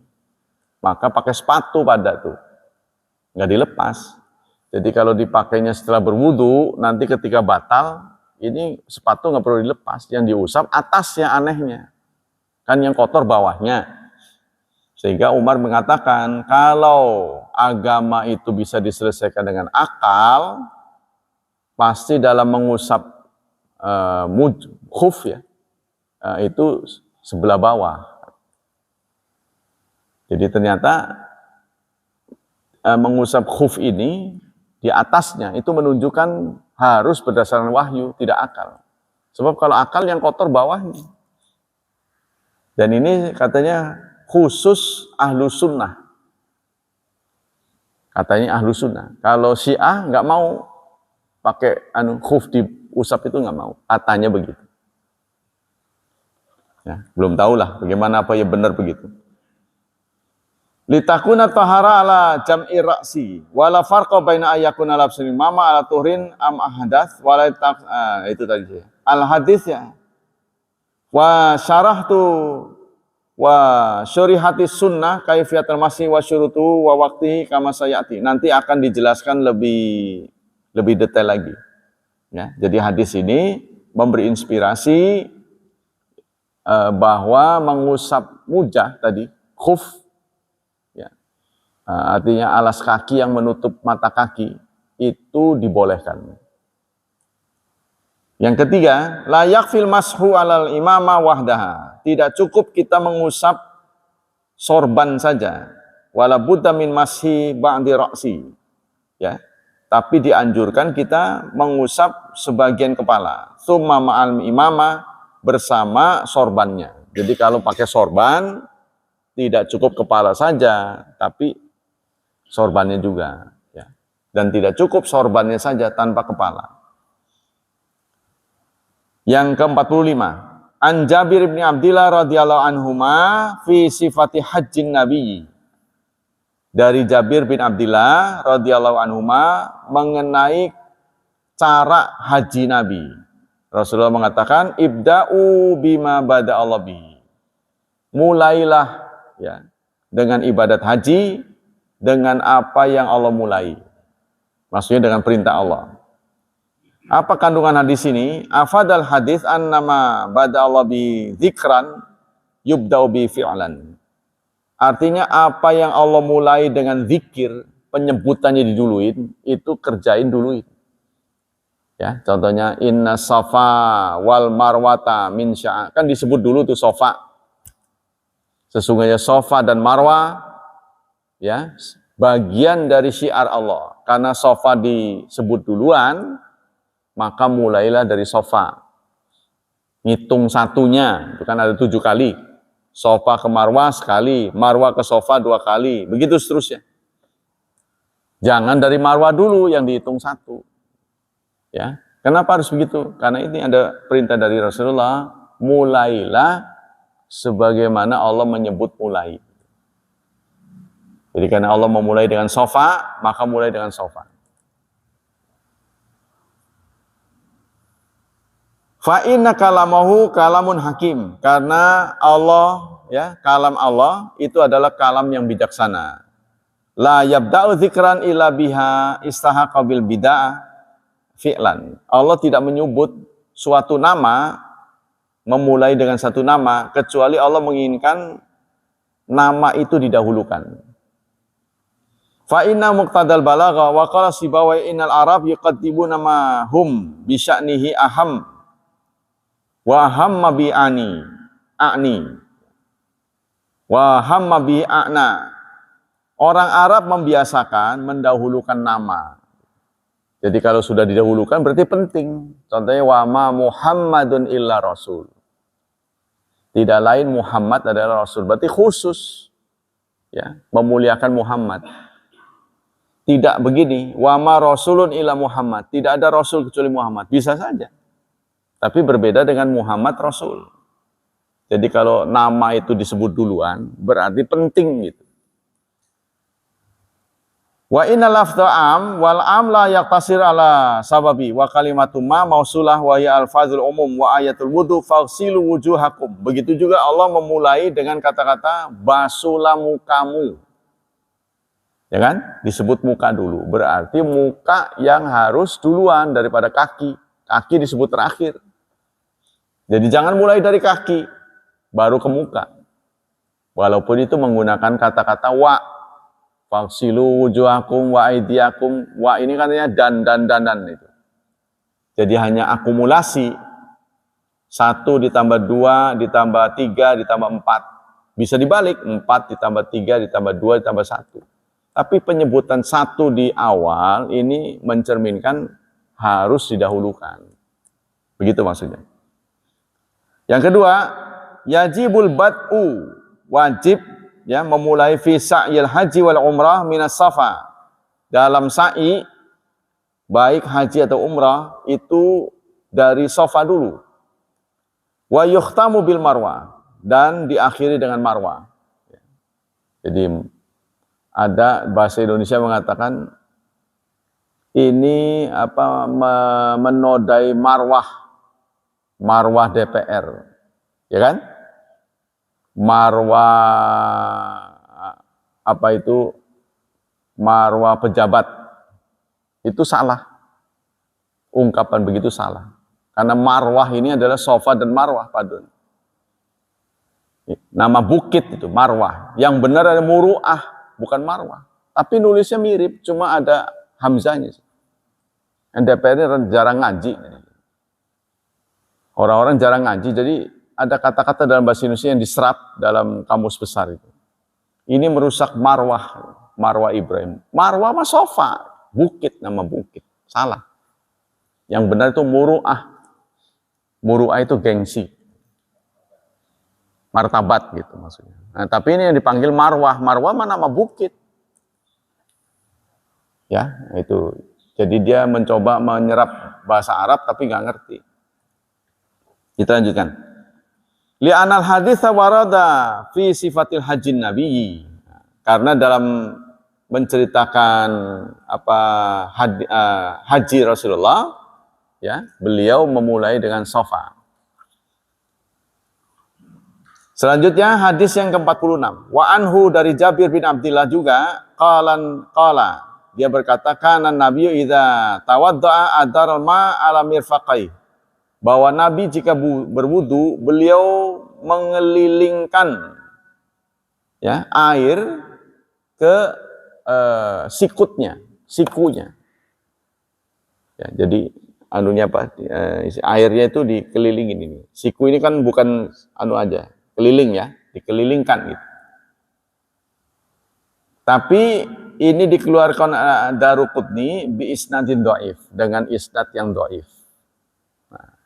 maka pakai sepatu pada tuh, nggak dilepas. Jadi kalau dipakainya setelah berwudu, nanti ketika batal, ini sepatu nggak perlu dilepas, yang diusap atasnya anehnya, kan yang kotor bawahnya. Sehingga Umar mengatakan kalau agama itu bisa diselesaikan dengan akal, pasti dalam mengusap khuf ya, itu sebelah bawah. Jadi ternyata mengusap khuf ini di atasnya itu menunjukkan harus berdasarkan wahyu, tidak akal. Sebab kalau akal yang kotor bawahnya. Dan ini katanya khusus ahlu sunnah. Katanya ahlu sunnah. Kalau Syiah nggak mau pakai khuf diusap itu nggak mau. Katanya begitu. Ya, belum tahulah bagaimana apa ya benar begitu. Litakuna tahara ala jam'i ra'si wala farqa baina ayakuna labsul mama ala tuhrin am ahdath wala itu tadi al hadis ya. Wa syarahtu wa syurihati sunnah kaifiyatul masih wa syurutu wa waqti kama sayati. Nanti akan dijelaskan lebih detail lagi. Ya, jadi hadis ini memberi inspirasi bahwa mengusap mujah tadi, khuf, ya, artinya alas kaki yang menutup mata kaki, itu dibolehkan. Yang ketiga, layak fil mashu alal imama wahdaha. Tidak cukup kita mengusap sorban saja, wala budda min mashi ba'di ra'si. Ya, tapi dianjurkan kita mengusap sebagian kepala. Summa ma'al imama, bersama sorbannya. Jadi kalau pakai sorban, tidak cukup kepala saja, tapi sorbannya juga. Ya. Dan tidak cukup sorbannya saja tanpa kepala. Yang ke-45, An Jabir bin Abdillah radhiyallahu anhuma fi sifati hajjin Nabi. Dari Jabir bin Abdillah radhiyallahu anhuma mengenai cara haji Nabi. Rasulullah mengatakan, ibda'u bima bada Allah bihi. Mulailah ya dengan ibadat haji dengan apa yang Allah mulai. Maksudnya dengan perintah Allah. Apa kandungan hadis ini? Afadal hadis annama bada Allah bi dzikran yubda'u bi fi'lan. Artinya apa yang Allah mulai dengan zikir, penyebutannya diduluin, itu kerjain duluin. Ya, contohnya inna safa wal marwata min sya'a. Kan disebut dulu tuh safa. Sesungguhnya Safa dan Marwah ya bagian dari syiar Allah. Karena Safa disebut duluan, maka mulailah dari Safa. Ngitung satunya, itu kan ada 7 kali. Safa ke Marwah sekali, Marwah ke Safa 2 kali, begitu seterusnya. Jangan dari Marwah dulu yang dihitung 1. Ya, kenapa harus begitu? Karena ini ada perintah dari Rasulullah, mulailah sebagaimana Allah menyebut mulai. Jadi karena Allah memulai dengan Safa, maka mulai dengan Safa. Fa inna kalamahu kalamun hakim. Karena Allah, ya, kalam Allah itu adalah kalam yang bijaksana. La yabda'u dzikran illa biha istahaqa bil bid'ah fi'lan. Allah tidak menyebut suatu nama, memulai dengan satu nama, kecuali Allah menginginkan nama itu didahulukan. Fa inna muqtadal balagha wa qala Sibawai innal arab yuqaddibuna ma hum bi sya'nihi aham wa hamma bi ani wa hamma bi a'na. Orang Arab membiasakan mendahulukan nama. Jadi kalau sudah didahulukan berarti penting. Contohnya wa ma Muhammadun illa rasul. Tidak lain Muhammad adalah rasul. Berarti khusus ya, memuliakan Muhammad. Tidak begini, wa ma rasulun illa Muhammad. Tidak ada rasul kecuali Muhammad. Bisa saja. Tapi berbeda dengan Muhammad rasul. Jadi kalau nama itu disebut duluan berarti penting gitu. Wa inna lafdha am wal am la yaqtasir ala sababi wa kalimatu ma mausulah wa ya alfazul umum wa ayatul wudu faghsilu wujuhakum. Begitu juga Allah memulai dengan kata-kata basuhlah mukamu. Ya kan? Disebut muka dulu. Berarti muka yang harus duluan daripada kaki. Kaki disebut terakhir. Jadi jangan mulai dari kaki baru ke muka. Walaupun itu menggunakan kata-kata wa. Faghsilu wujuhakum wa aydiyakum. Wa ini katanya dan itu. Jadi hanya akumulasi 1 ditambah 2 ditambah 3 ditambah 4. Bisa dibalik 4 ditambah 3 ditambah 2 ditambah 1. Tapi penyebutan 1 di awal ini mencerminkan harus didahulukan. Begitu maksudnya. Yang kedua, yajibul bad'u, wajib ya memulai fi sa'yil haji wal umrah minas safa. Dalam sa'i baik haji atau umrah itu dari safa dulu. Wa yukhtamu bil marwah, dan diakhiri dengan marwah. Jadi ada bahasa Indonesia mengatakan ini menodai marwah DPR. Ya kan? Marwah marwah pejabat itu salah. Ungkapan begitu salah. Karena marwah ini adalah sofa dan marwah, padun. Nama bukit itu marwah. Yang benar ada muru'ah, bukan marwah. Tapi nulisnya mirip, cuma ada hamzahnya. DPR ini jarang ngaji. Orang-orang jarang ngaji, jadi ada kata-kata dalam bahasa Indonesia yang diserap dalam kamus besar itu. Ini merusak marwah Ibrahim. Marwah mah sofa, bukit, nama bukit. Salah. Yang benar itu muru'ah. Muru'ah itu gengsi. Martabat gitu maksudnya. Nah, tapi ini yang dipanggil marwah. Marwah mah nama bukit. Ya, itu. Jadi dia mencoba menyerap bahasa Arab tapi nggak ngerti. Kita lanjutkan. Li'anal hadits warada fi sifatil hajjin nabiyyi. Karena dalam menceritakan haji Rasulullah ya, beliau memulai dengan sofa. Selanjutnya hadis yang ke-46. Wa anhu dari Jabir bin Abdillah juga qala dia berkata kana nabiyyu idza tawaddaa adar ma ala mirfaqai. Bahwa Nabi jika berwudu beliau mengelilingkan ya air ke sikunya. Ya, jadi anunya apa? Airnya itu dikelilingin ini. Siku ini kan bukan anu aja, keliling ya, dikelilingkan gitu. Tapi ini dikeluarkan Daruqutni bi isnadin dhaif, dengan isnad yang dhaif. Nah,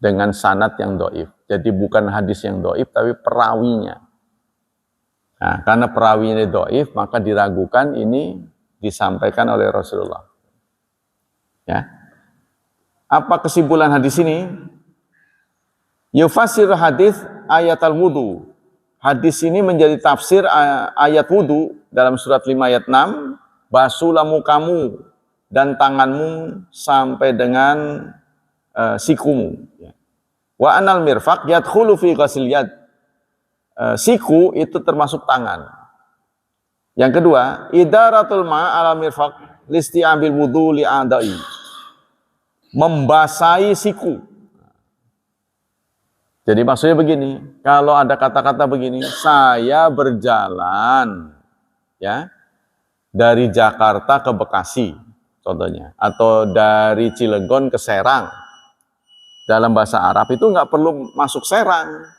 dengan sanad yang dhaif. Jadi bukan hadis yang dhaif tapi perawinya. Nah, karena perawinya dhaif maka diragukan ini disampaikan oleh Rasulullah. Ya. Apa kesimpulan hadis ini? Yufasir hadis ayat al-wudu. Hadis ini menjadi tafsir ayat wudu dalam surat 5 ayat 6. Basuhlah mukamu dan tanganmu sampai dengan sikumu. Wa anal mirfaq yadkhulu fi ghasil yad. Siku itu termasuk tangan. Yang kedua, idaratul ma ala mirfaq listi'abil wudu li'adai. Membasahi siku. Jadi maksudnya begini, kalau ada kata-kata begini, saya berjalan ya dari Jakarta ke Bekasi contohnya, atau dari Cilegon ke Serang. Dalam bahasa Arab itu nggak perlu masuk Serang.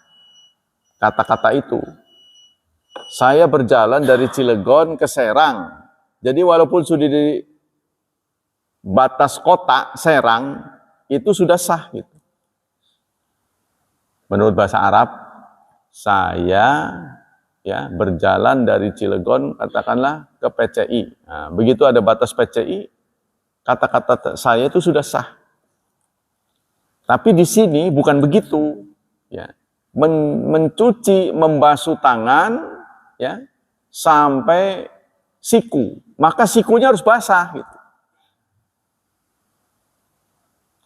Kata-kata itu. Saya berjalan dari Cilegon ke Serang. Jadi walaupun sudah di batas kota Serang, itu sudah sah gitu. Menurut bahasa Arab, saya ya berjalan dari Cilegon katakanlah ke PCI. Nah, begitu ada batas PCI, kata-kata saya itu sudah sah. Tapi di sini bukan begitu, ya. Mencuci, membasuh tangan, ya, sampai siku, maka sikunya harus basah, gitu.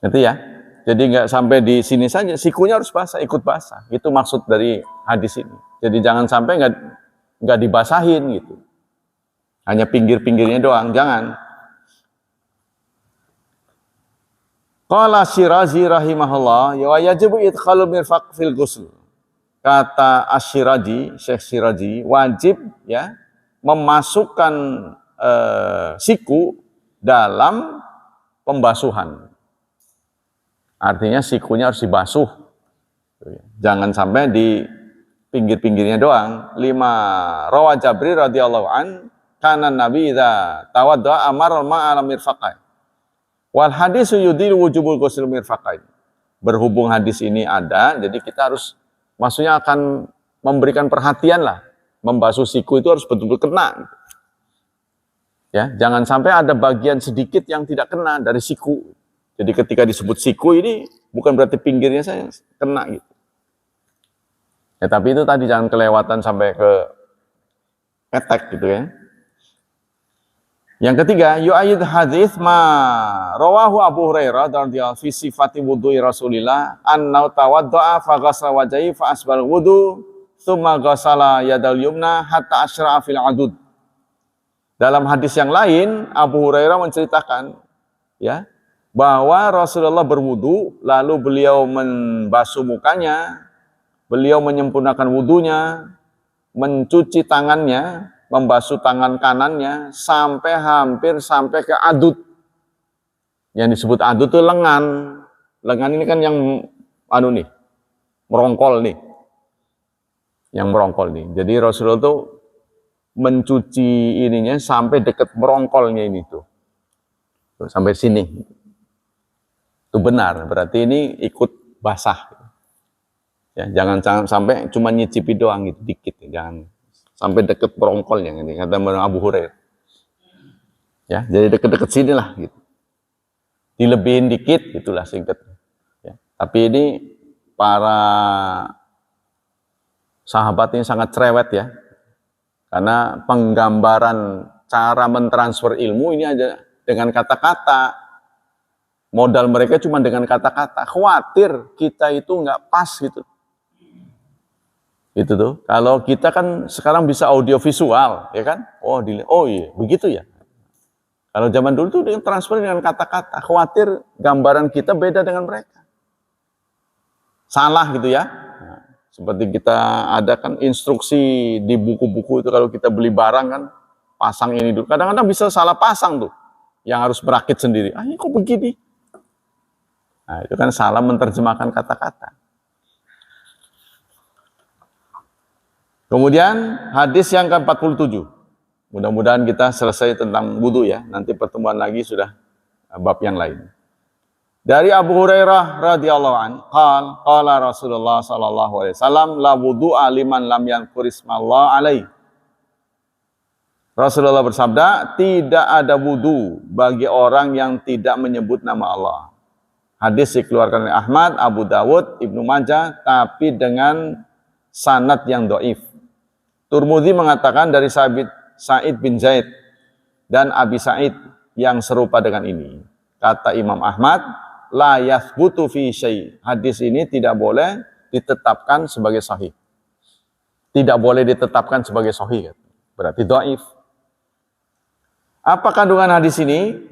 Ngerti ya? Jadi nggak sampai di sini saja, sikunya harus basah, ikut basah. Itu maksud dari hadis ini. Jadi jangan sampai nggak dibasahin gitu. Hanya pinggir-pinggirnya doang, jangan. Qala Syirazi rahimahullah, ya yajibu idkhalul mirfaq fil ghusl. Kata Asy-Syirazi, Syekh Syirazi, wajib ya memasukkan siku dalam pembasuhan. Artinya sikunya harus dibasuh. Jangan sampai di pinggir-pinggirnya doang. 5 rawa Jabri radhiyallahu an kana nabi idza tawadda amara ma'al mirfaqai. Wal hadisu yudil wujubul ghusl mirfaqain. Berhubung hadis ini ada, jadi kita harus maksudnya akan memberikan perhatian lah. Membasuh siku itu harus betul-betul kena. Ya, jangan sampai ada bagian sedikit yang tidak kena dari siku. Jadi ketika disebut siku ini bukan berarti pinggirnya saya kena gitu. Ya tapi itu tadi jangan kelewatan sampai ke ketek gitu ya. Yang ketiga, yu'ayyid hadits ma rawahu Abu Hurairah radhiyallahu fi sifati wudu'i Rasulillah annahu tawadda'a fa ghassala wajhahu fa asbal wudu tsumma ghassala yadal yumna hatta asyra'a fil adud. Dalam hadis yang lain Abu Hurairah menceritakan ya bahwa Rasulullah berwudu, lalu beliau membasuh mukanya, beliau menyempurnakan wudunya, mencuci tangannya, membasuh tangan kanannya, sampai hampir sampai ke adud. Yang disebut adud itu lengan. Lengan ini kan yang merongkol nih. Yang merongkol nih. Jadi Rasulullah itu mencuci ininya sampai dekat merongkolnya ini tuh. Sampai sini. Itu benar, berarti ini ikut basah. Ya, jangan sampai cuma nyicipi doang gitu, dikit. Jangan sampai deket merongkolnya, ini kata Abu Hurairah. Ya, jadi deket-deket sini lah gitu. Dilebihin dikit, itulah singkat. Ya, tapi ini para sahabat ini sangat cerewet ya. Karena penggambaran cara mentransfer ilmu ini aja dengan kata-kata. Modal mereka cuma dengan kata-kata. Khawatir kita itu nggak pas gitu. Itu tuh. Kalau kita kan sekarang bisa audio visual, ya kan? Oh iya, begitu ya. Kalau zaman dulu tuh dengan transfer dengan kata-kata. Khawatir gambaran kita beda dengan mereka. Salah gitu ya. Nah, seperti kita ada kan instruksi di buku-buku itu kalau kita beli barang kan, pasang ini dulu. Kadang-kadang bisa salah pasang tuh. Yang harus berakit sendiri. Ah, ini kok begini? Nah, itu kan salah menerjemahkan kata-kata. Kemudian hadis yang ke-47. Mudah-mudahan kita selesai tentang wudu ya. Nanti pertemuan lagi sudah bab yang lain. Dari Abu Hurairah radhiyallahu an, qala Rasulullah sallallahu alaihi wasallam la wudu'a liman lam yadhkurismallah alaihi. Rasulullah bersabda, tidak ada wudu bagi orang yang tidak menyebut nama Allah. Hadis dikeluarkan oleh Ahmad, Abu Dawud, Ibnu Majah, tapi dengan sanad yang dhaif. Tirmidzi mengatakan dari Sa'id bin Zaid dan Abi Sa'id yang serupa dengan ini. Kata Imam Ahmad, la yathbutu fi syai'. Hadis ini tidak boleh ditetapkan sebagai sahih. Tidak boleh ditetapkan sebagai sahih. Berarti dhaif. Apa kandungan hadis ini?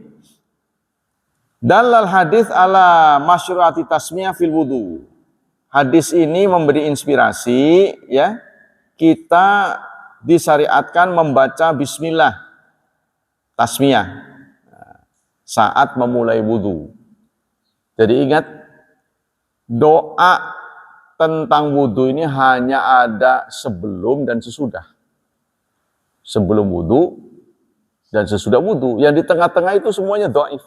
Dalal hadis ala masyru'ati tasmiyah fil wudu. Hadis ini memberi inspirasi ya. Kita disyariatkan membaca bismillah tasmiyah saat memulai wudu. Jadi ingat, doa tentang wudu ini hanya ada sebelum dan sesudah. Sebelum wudu dan sesudah wudu. Yang di tengah-tengah itu semuanya dhaif.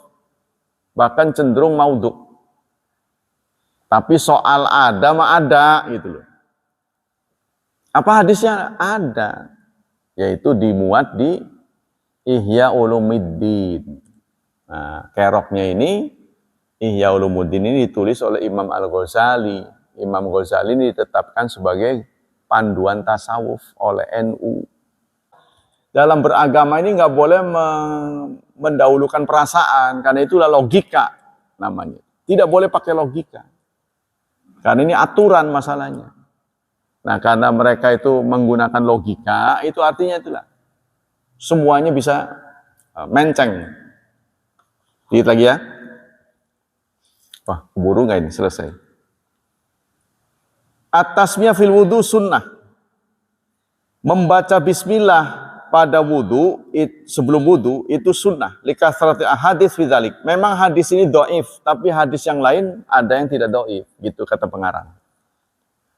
Bahkan cenderung maudhu. Tapi soal ada mah ada gitu loh. Apa hadisnya? Ada. Yaitu dimuat di Ihya Ulumuddin. Nah, keroknya ini Ihya Ulumuddin ini ditulis oleh Imam Al-Ghazali. Imam Ghazali ini ditetapkan sebagai panduan tasawuf oleh NU. Dalam beragama ini nggak boleh mendahulukan perasaan, karena itulah logika namanya. Tidak boleh pakai logika. Karena ini aturan masalahnya. Nah, karena mereka itu menggunakan logika, itu artinya itulah. Semuanya bisa menceng. Lihat lagi ya. Wah, keburu nggak ini? Selesai. At-tasmiyah fil wudu sunnah. Membaca bismillah pada wudu, sebelum wudu, itu sunnah. Likasrati ahadits fi dzalik. Memang hadis ini dhaif, tapi hadis yang lain ada yang tidak dhaif, gitu kata pengarang.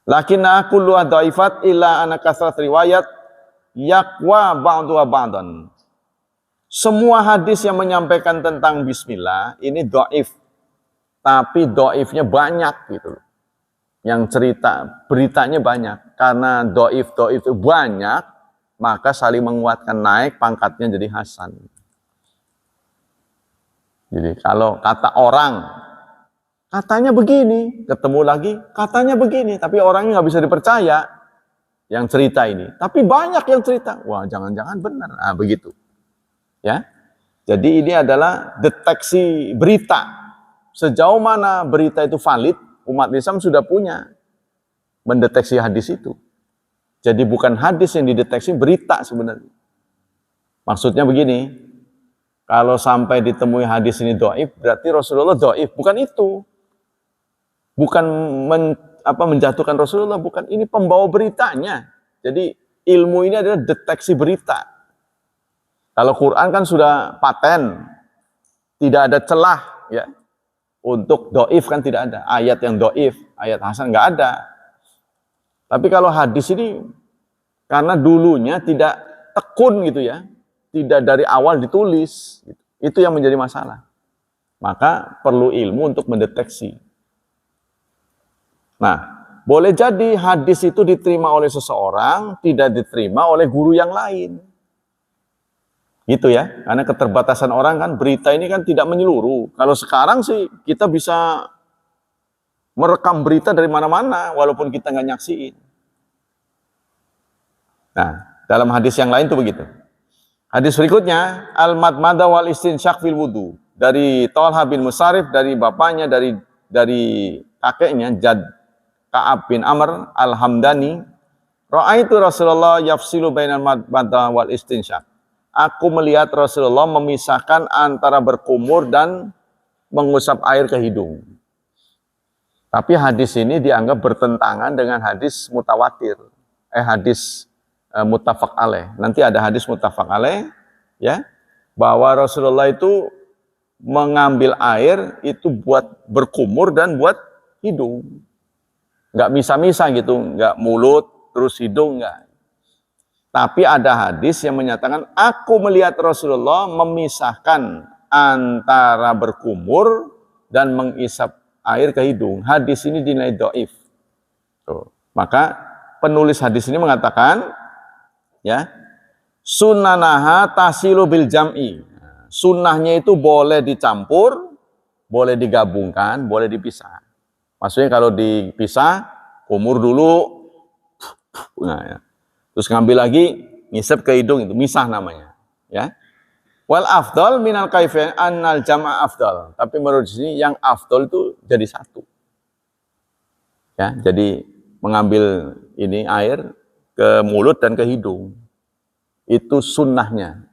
Lakinna kullu dhaifat illa ana kasrat riwayat yaqwa ba'duha ba'dan. Semua hadis yang menyampaikan tentang bismillah ini dhaif. Tapi dhaifnya banyak gitu loh. Yang beritanya banyak. Karena dhaif itu banyak, maka saling menguatkan, naik pangkatnya jadi hasan. Jadi kalau kata orang, katanya begini, ketemu lagi, katanya begini, tapi orangnya nggak bisa dipercaya yang cerita ini. Tapi banyak yang cerita, wah jangan-jangan benar. Nah begitu, ya. Jadi ini adalah deteksi berita. Sejauh mana berita itu valid, umat Islam sudah punya mendeteksi hadis itu. Jadi bukan hadis yang dideteksi, berita sebenarnya. Maksudnya begini, kalau sampai ditemui hadis ini dhaif, berarti Rasulullah dhaif. Bukan itu. Bukan menjatuhkan Rasulullah, bukan. Ini pembawa beritanya. Jadi ilmu ini adalah deteksi berita. Kalau Quran kan sudah paten, tidak ada celah ya. Untuk dhaif kan tidak ada. Ayat yang dhaif, ayat hasan nggak ada. Tapi kalau hadis ini, karena dulunya tidak tekun gitu ya, tidak dari awal ditulis, gitu. Itu yang menjadi masalah. Maka perlu ilmu untuk mendeteksi. Nah, boleh jadi hadis itu diterima oleh seseorang, tidak diterima oleh guru yang lain. Gitu ya, karena keterbatasan orang kan, berita ini kan tidak menyeluruh. Kalau sekarang sih kita bisa merekam berita dari mana-mana, walaupun kita nggak nyaksiin. Nah, dalam hadis yang lain tuh begitu. Hadis berikutnya, al-madmada wal istinsyaq fil wudu. dari Thalha bin Musarif, dari bapaknya, dari kakeknya Jad Ka'ab bin Amr Al-Hamdani, ra'aitu Rasulullah yafsilu bainal madmadah wal istinsyaq. Aku melihat Rasulullah memisahkan antara berkumur dan mengusap air ke hidung. Tapi hadis ini dianggap bertentangan dengan hadis mutawatir, hadis muttafaq alaih. Nanti ada hadis muttafaq alaih, ya, bahwa Rasulullah itu mengambil air itu buat berkumur dan buat hidung. Nggak misah-misah gitu, nggak mulut terus hidung, nggak. Tapi ada hadis yang menyatakan, aku melihat Rasulullah memisahkan antara berkumur dan mengisap air ke hidung. Hadis ini dinilai dhaif. Maka penulis hadis ini mengatakan, ya, sunanaha tasilu bil jam'i. Sunnahnya itu boleh dicampur, boleh digabungkan, boleh dipisah. Maksudnya kalau dipisah, kumur dulu, nah, ya. Terus ngambil lagi, ngisep ke hidung, itu misah namanya. Ya. Wal afdal minal kaifain annal jam'a afdal. Tapi menurut sini yang afdal itu jadi satu. Ya, jadi mengambil ini air ke mulut dan ke hidung. Itu sunnahnya.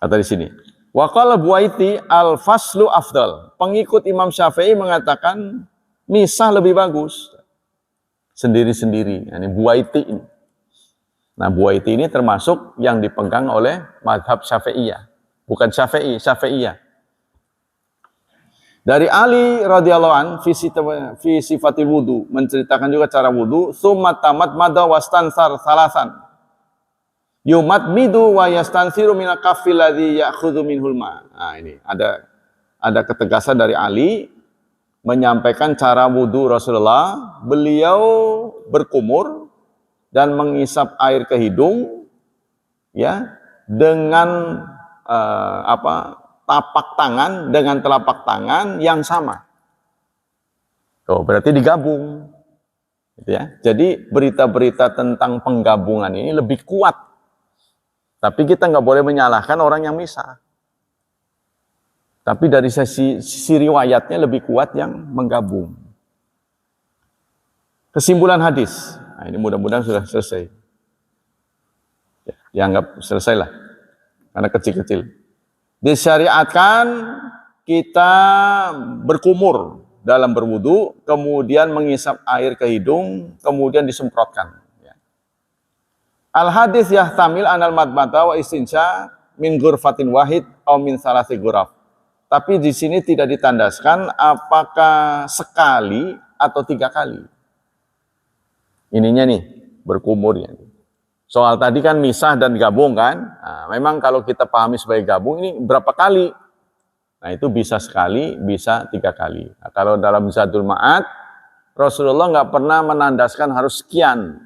Kata di sini. Wa qala Buaiti al-faslu afdal. Pengikut Imam Syafi'i mengatakan misah lebih bagus. Sendiri-sendiri. Ini Buaiti ini. Nah, Buaiti ini termasuk yang dipegang oleh mazhab Syafi'iyah. Bukan Syafi'i, Syafi'iyah. Dari Ali radhiyallahu an fi sifatil wudu, menceritakan juga cara wudu, summa tamat mada wastansar salasan. Yumat midu wa yastansiru min al-kaffil ladzi ya'khudhu minhul ma. Nah, ini ada ketegasan dari Ali menyampaikan cara wudu Rasulullah. Beliau berkumur dan mengisap air ke hidung, ya, dengan tapak tangan dengan telapak tangan yang sama. Berarti digabung, gitu ya. Jadi berita-berita tentang penggabungan ini lebih kuat. Tapi kita nggak boleh menyalahkan orang yang misah. Tapi dari sisi riwayatnya lebih kuat yang menggabung. Kesimpulan hadis. Nah, ini mudah-mudahan sudah selesai. Ya, dianggap selesai lah. Karena kecil-kecil. Disyariatkan kita berkumur dalam berwudu, kemudian mengisap air ke hidung, kemudian disemprotkan. Al-hadis yahtamil anal madmata wa istinsya min ghurfatin wahid atau min salasi ghuraf. Tapi di sini tidak ditandaskan apakah sekali atau 3 kali. Ininya nih, berkumur ya. Soal tadi kan misah dan gabung kan. Nah, memang kalau kita pahami sebagai gabung ini berapa kali? Nah, itu bisa sekali, bisa 3 kali. Nah, kalau dalam Zadul Ma'ad, Rasulullah nggak pernah menandaskan harus sekian.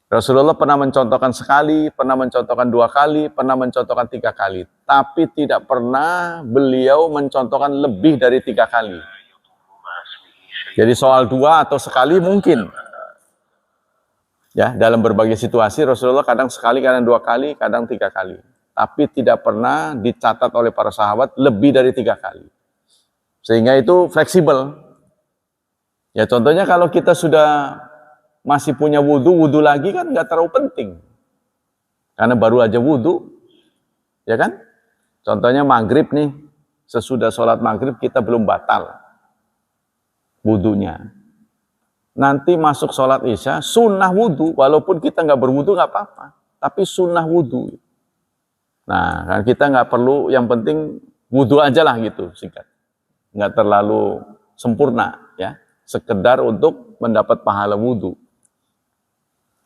Rasulullah pernah mencontohkan sekali, pernah mencontohkan 2 kali, pernah mencontohkan 3 kali. Tapi tidak pernah beliau mencontohkan lebih dari 3 kali. Jadi soal 2 atau sekali mungkin. Ya, dalam berbagai situasi Rasulullah kadang sekali, kadang 2 kali, kadang 3 kali. Tapi tidak pernah dicatat oleh para sahabat lebih dari 3 kali. Sehingga itu fleksibel. Ya, contohnya kalau kita sudah masih punya wudhu lagi kan nggak terlalu penting. Karena baru aja wudhu, ya kan? Contohnya maghrib nih, sesudah sholat maghrib kita belum batal wudhunya. Nanti masuk sholat isya, sunnah wudhu, walaupun kita nggak berwudhu nggak apa-apa, tapi sunnah wudhu. Nah, kan kita nggak perlu, yang penting wudhu aja lah gitu, singkat. Nggak terlalu sempurna, ya. Sekedar untuk mendapat pahala wudhu.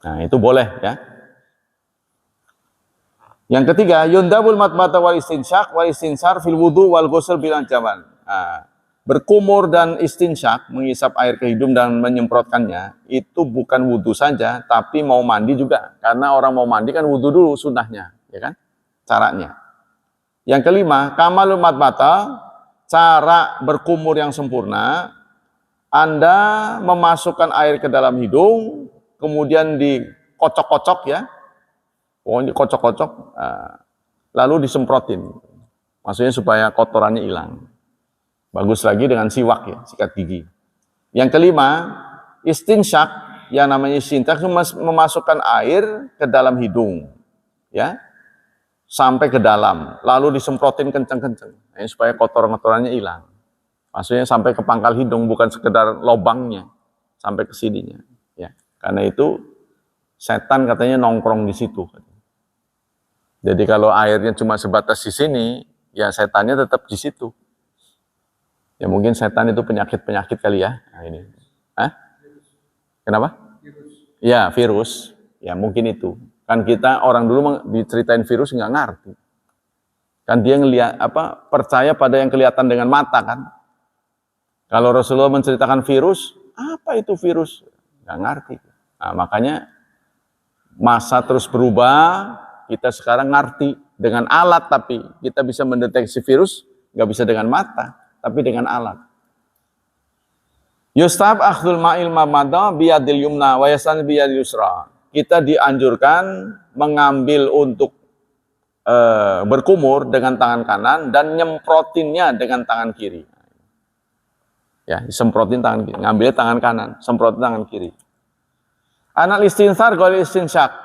Nah, itu boleh ya. Yang ketiga, yundabul matmata wal istinsar fil wudu wal ghusl bil anjaman. Nah, berkumur dan istinsyak, mengisap air ke hidung dan menyemprotkannya, itu bukan wudu saja, tapi mau mandi juga. Karena orang mau mandi kan wudu dulu sunnahnya, ya kan? Caranya. Yang kelima, kamalul matmata, cara berkumur yang sempurna, Anda memasukkan air ke dalam hidung, kemudian dikocok-kocok ya, pokoknya dikocok-kocok, lalu disemprotin. Maksudnya supaya kotorannya hilang. Bagus lagi dengan siwak ya, sikat gigi. Yang kelima, istinsyak, yang namanya istinsyak itu memasukkan air ke dalam hidung, ya, sampai ke dalam, lalu disemprotin kenceng-kenceng, ya, supaya kotoran-kotorannya hilang. Maksudnya sampai ke pangkal hidung, bukan sekedar lobangnya, sampai ke sininya. Ya, karena itu setan katanya nongkrong di situ. Jadi kalau airnya cuma sebatas di sini, ya setannya tetap di situ. Ya mungkin setan itu penyakit-penyakit kali ya. Nah, ini. Hah? Kenapa? Ya virus. Ya mungkin itu. Kan kita orang dulu diceritain virus nggak ngerti. Kan dia ngelihat percaya pada yang kelihatan dengan mata kan. Kalau Rasulullah menceritakan virus, apa itu virus? Nggak ngerti. Nah, makanya masa terus berubah. Kita sekarang ngerti dengan alat, tapi kita bisa mendeteksi virus nggak bisa dengan mata, tapi dengan alat. Yustab akhdul ma'il mamada biyadil yumna wa yasan biyadil yusra. Kita dianjurkan mengambil untuk berkumur dengan tangan kanan dan nyemprotinnya dengan tangan kiri. Ya, disemprotin tangan kiri, ngambil tangan kanan, semprotin tangan kiri. Anal istinsar gol istinsyak.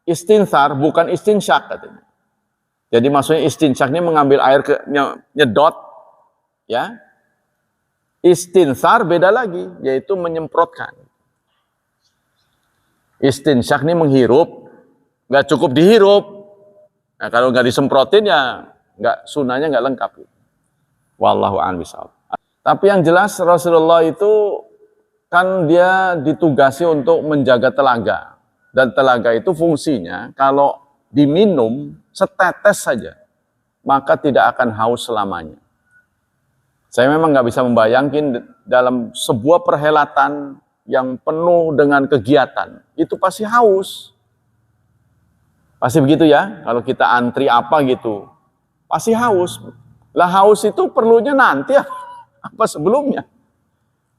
Istinsar bukan istinsyak katanya. Jadi maksudnya istinsyak ini mengambil air nyedot, ya. Istinsar beda lagi, yaitu menyemprotkan. Istinsyak ini menghirup, nggak cukup dihirup. Nah, kalau nggak disemprotin ya sunahnya nggak lengkap. Wallahu a'lam bishawab. Tapi yang jelas Rasulullah itu kan dia ditugasi untuk menjaga telaga. Dan telaga itu fungsinya kalau diminum setetes saja, maka tidak akan haus selamanya. Saya memang nggak bisa membayangkan dalam sebuah perhelatan yang penuh dengan kegiatan, itu pasti haus. Pasti begitu ya, kalau kita antri apa gitu, pasti haus. Lah haus itu perlunya nanti apa sebelumnya?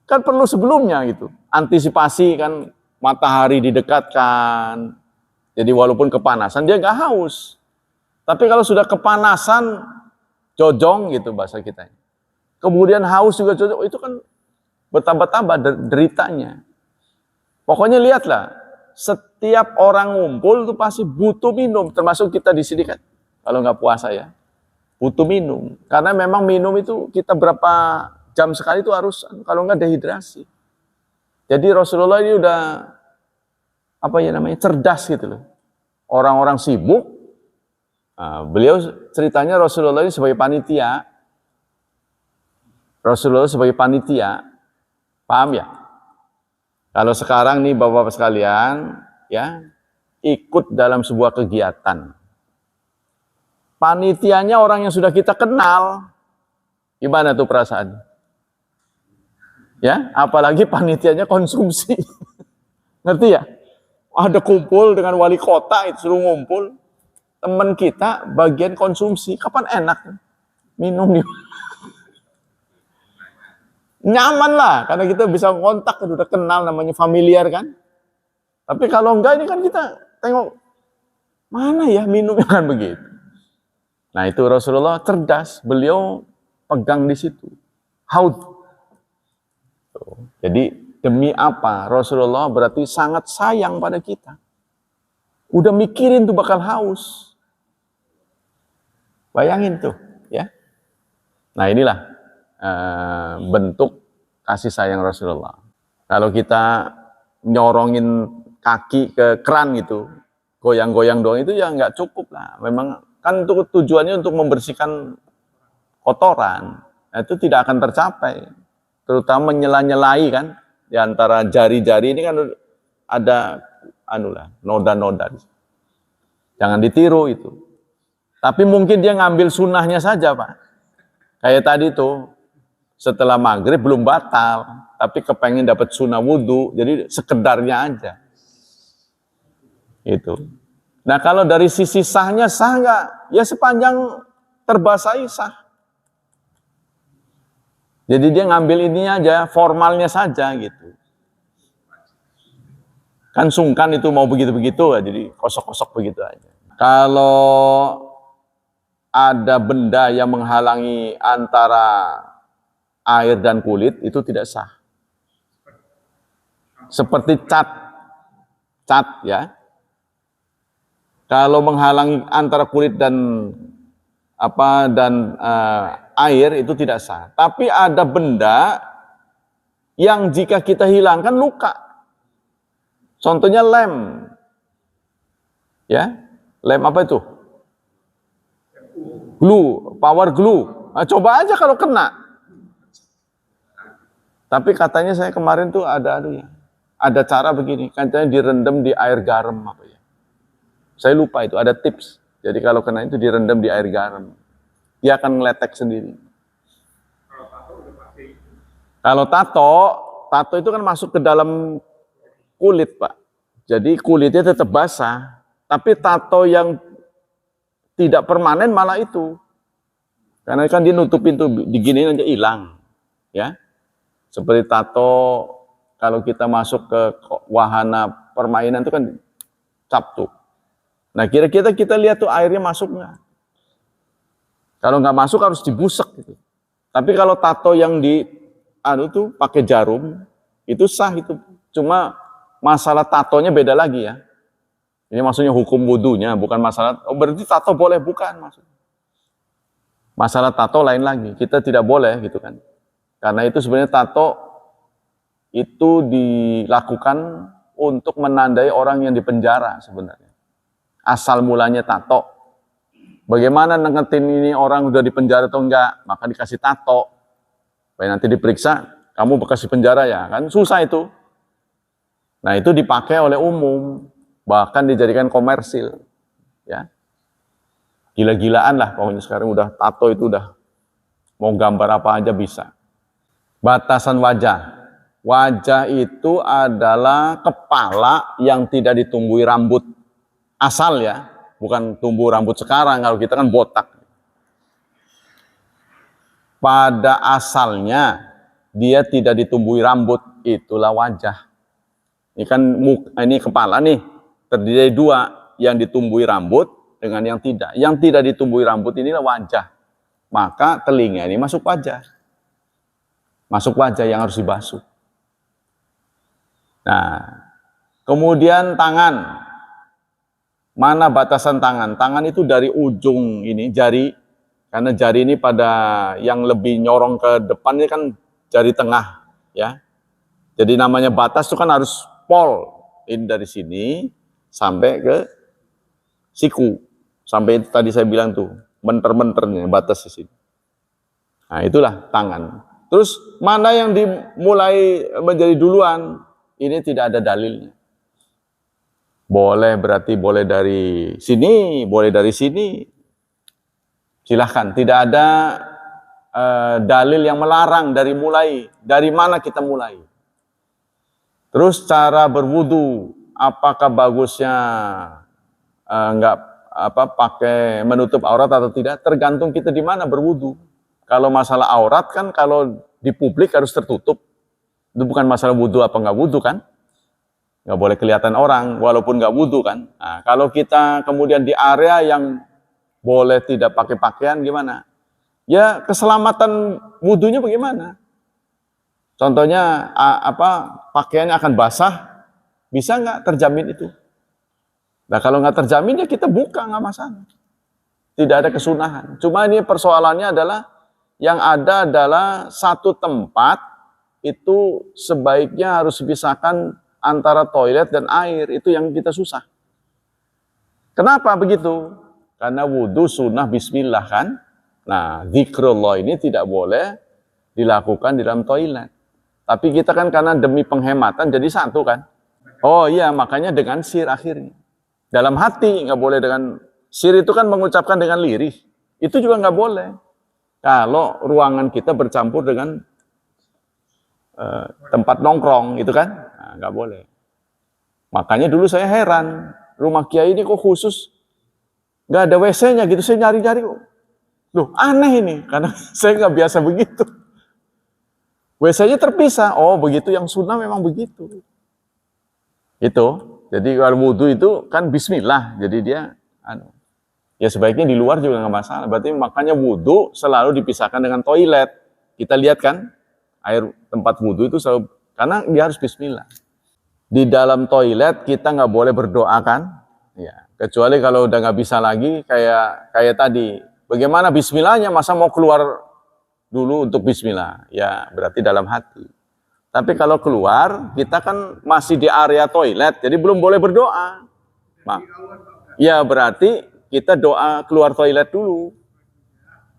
Kan perlu sebelumnya gitu. Antisipasi kan, matahari didekatkan. Jadi walaupun kepanasan dia nggak haus. Tapi kalau sudah kepanasan, jojong gitu bahasa kita. Kemudian haus juga jojong, itu kan bertambah-tambah deritanya. Pokoknya lihatlah, setiap orang ngumpul itu pasti butuh minum, termasuk kita di sini kan. Kalau nggak puasa ya, butuh minum. Karena memang minum itu kita berapa jam sekali itu harus, kalau nggak dehidrasi. Jadi Rasulullah ini udah cerdas gitu loh. Orang-orang sibuk, beliau ceritanya Rasulullah ini sebagai panitia. Rasulullah sebagai panitia, paham ya? Kalau sekarang nih bapak-bapak sekalian, ya ikut dalam sebuah kegiatan. Panitianya orang yang sudah kita kenal, gimana tuh perasaan? Ya, apalagi panitianya konsumsi. Ngerti ya? Ada kumpul dengan wali kota, itu suruh ngumpul. Teman kita bagian konsumsi. Kapan enak minum nih? Nyaman lah, karena kita bisa kontak, udah kenal, namanya familiar kan. Tapi kalau enggak, ini kan kita tengok, mana ya minumnya kan begitu. Nah itu Rasulullah cerdas, beliau pegang di situ. Haud. Jadi demi apa? Rasulullah berarti sangat sayang pada kita. Udah mikirin tuh bakal haus. Bayangin tuh, ya. Nah inilah bentuk kasih sayang Rasulullah. Kalau kita nyorongin kaki ke keran gitu, goyang-goyang doang itu ya nggak cukup lah. Memang kan itu tujuannya untuk membersihkan kotoran. Nah, itu tidak akan tercapai. Terutama nyela-nyelai kan, di antara jari-jari ini kan ada noda-noda. Jangan ditiru itu. Tapi mungkin dia ngambil sunnahnya saja, Pak. Kayak tadi tuh, setelah maghrib belum batal, tapi kepengen dapat sunnah wudhu, jadi sekedarnya aja. Itu. Nah kalau dari sisi sahnya, sah nggak? Ya sepanjang terbasahi sah. Jadi dia ngambil ini aja, formalnya saja gitu. Kan sungkan itu mau begitu-begitu, jadi kosok-kosok begitu aja. Kalau ada benda yang menghalangi antara air dan kulit, itu tidak sah. Seperti cat ya. Kalau menghalangi antara kulit dan air itu tidak sah. Tapi ada benda yang jika kita hilangkan luka. Contohnya lem. Ya. Lem apa itu? Glue, power glue. Nah, coba aja kalau kena. Tapi katanya saya kemarin tuh ada cara begini, katanya direndam di air garam apa ya. Saya lupa itu, ada tips. Jadi kalau kena itu direndam di air garam. Dia akan ngeletek sendiri. Kalau tato itu kan masuk ke dalam kulit, Pak. Jadi kulitnya tetap basah, tapi tato yang tidak permanen malah itu. Karena kan dia nutupin tuh, diginiin aja hilang. Ya. Seperti tato, kalau kita masuk ke wahana permainan itu kan cap tuh. Nah kira-kira kita lihat tuh airnya masuk nggak? Kalau nggak masuk harus dibusek gitu. Tapi kalau tato yang tuh pakai jarum, itu sah itu. Cuma masalah tatonya beda lagi ya. Ini maksudnya hukum wudunya, bukan masalah, berarti tato boleh, bukan maksudnya. Masalah tato lain lagi, kita tidak boleh gitu kan. Karena itu sebenarnya tato itu dilakukan untuk menandai orang yang dipenjara sebenarnya. Asal mulanya tato. Bagaimana nengetin ini orang udah dipenjara atau enggak, maka dikasih tato. Supaya nanti diperiksa, kamu bekas di penjara ya, kan susah itu. Nah itu dipakai oleh umum, bahkan dijadikan komersil, ya. Gila-gilaan lah, pokoknya sekarang udah tato itu udah mau gambar apa aja bisa. Batasan wajah, wajah itu adalah kepala yang tidak ditumbuhi rambut asal ya, bukan tumbuh rambut sekarang, kalau kita kan botak. Pada asalnya dia tidak ditumbuhi rambut, itulah wajah. Ini kan ini kepala nih, terdiri dari dua, yang ditumbuhi rambut dengan yang tidak. Yang tidak ditumbuhi rambut inilah wajah. Maka telinga ini masuk wajah. Masuk wajah yang harus dibasuh. Nah, kemudian tangan. Mana batasan tangan? Tangan itu dari ujung ini, jari. Karena jari ini pada yang lebih nyorong ke depan ini kan jari tengah, ya. Jadi namanya batas itu kan harus pol. Ini dari sini sampai ke siku. Sampai itu tadi saya bilang tuh, menter-menternya batas di sini. Nah, itulah tangan. Terus mana yang dimulai menjadi duluan? Ini tidak ada dalilnya. Boleh berarti boleh dari sini, boleh dari sini. Silahkan, tidak ada dalil yang melarang dari mana kita mulai. Terus cara berwudu, apakah bagusnya pakai menutup aurat atau tidak? Tergantung kita di mana berwudu. Kalau masalah aurat kan kalau di publik harus tertutup. Itu bukan masalah wudu apa nggak wudu kan? Nggak boleh kelihatan orang walaupun nggak wudu kan? Nah, kalau kita kemudian di area yang boleh tidak pakai pakaian gimana? Ya keselamatan wudunya bagaimana? Contohnya pakaiannya akan basah, bisa nggak terjamin itu? Nah kalau nggak terjamin ya kita buka, nggak masalah. Tidak ada kesunahan. Cuma ini persoalannya adalah yang ada adalah satu tempat itu sebaiknya harus dipisahkan antara toilet dan air, itu yang kita susah. Kenapa begitu? Karena wudhu sunnah bismillah kan. Nah, zikrullah ini tidak boleh dilakukan di dalam toilet. Tapi kita kan karena demi penghematan jadi satu kan. Oh iya, makanya dengan sir akhirnya. Dalam hati, nggak boleh dengan sir itu kan mengucapkan dengan lirih. Itu juga nggak boleh. Kalau ruangan kita bercampur dengan tempat nongkrong, itu kan, nah, nggak boleh. Makanya dulu saya heran, rumah kiai ini kok khusus nggak ada WC-nya gitu, saya nyari-nyari kok. Loh, aneh ini, karena saya nggak biasa begitu. WC-nya terpisah, oh begitu yang sunnah memang begitu. Itu. Jadi kalau wudhu itu kan bismillah. Jadi dia ya sebaiknya di luar juga nggak masalah. Berarti makanya wudhu selalu dipisahkan dengan toilet. Kita lihat kan air tempat wudhu itu selalu, karena dia harus bismillah. Di dalam toilet kita nggak boleh berdoa kan? Ya, kecuali kalau udah nggak bisa lagi kayak tadi. Bagaimana bismillahnya? Masa mau keluar dulu untuk bismillah? Ya berarti dalam hati. Tapi kalau keluar, kita kan masih di area toilet, jadi belum boleh berdoa. Ya berarti kita doa keluar toilet dulu,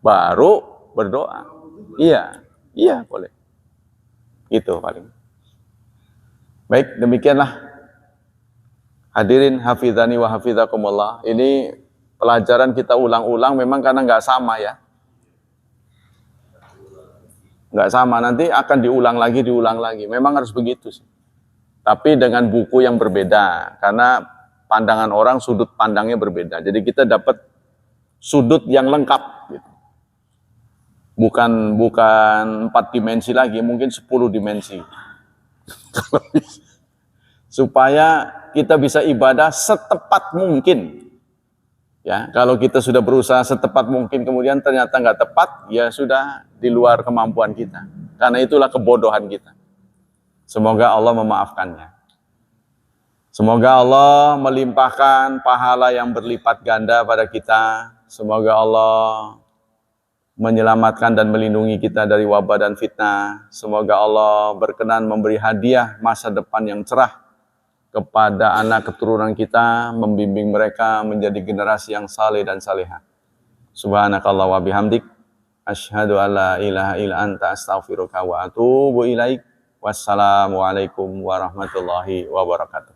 baru berdoa. Iya, iya boleh. Itu paling. Baik, demikianlah. Hadirin hafizani wa hafizakumullah. Ini pelajaran kita ulang-ulang memang karena nggak sama ya. Nggak sama, nanti akan diulang lagi. Memang harus begitu sih. Tapi dengan buku yang berbeda, karena pandangan orang, sudut pandangnya berbeda. Jadi kita dapat sudut yang lengkap. Gitu. Bukan 4 dimensi lagi, mungkin 10 dimensi. Supaya kita bisa ibadah setepat mungkin. Ya, kalau kita sudah berusaha setepat mungkin kemudian ternyata nggak tepat, ya sudah di luar kemampuan kita. Karena itulah kebodohan kita. Semoga Allah memaafkannya. Semoga Allah melimpahkan pahala yang berlipat ganda pada kita. Semoga Allah menyelamatkan dan melindungi kita dari wabah dan fitnah. Semoga Allah berkenan memberi hadiah masa depan yang cerah kepada anak keturunan kita, membimbing mereka menjadi generasi yang saleh dan salehah. Subhanakallah wa bihamdik, asyhadu an la ilaha illa anta astaghfiruka wa atubu ilaik. Wassalamualaikum warahmatullahi wabarakatuh.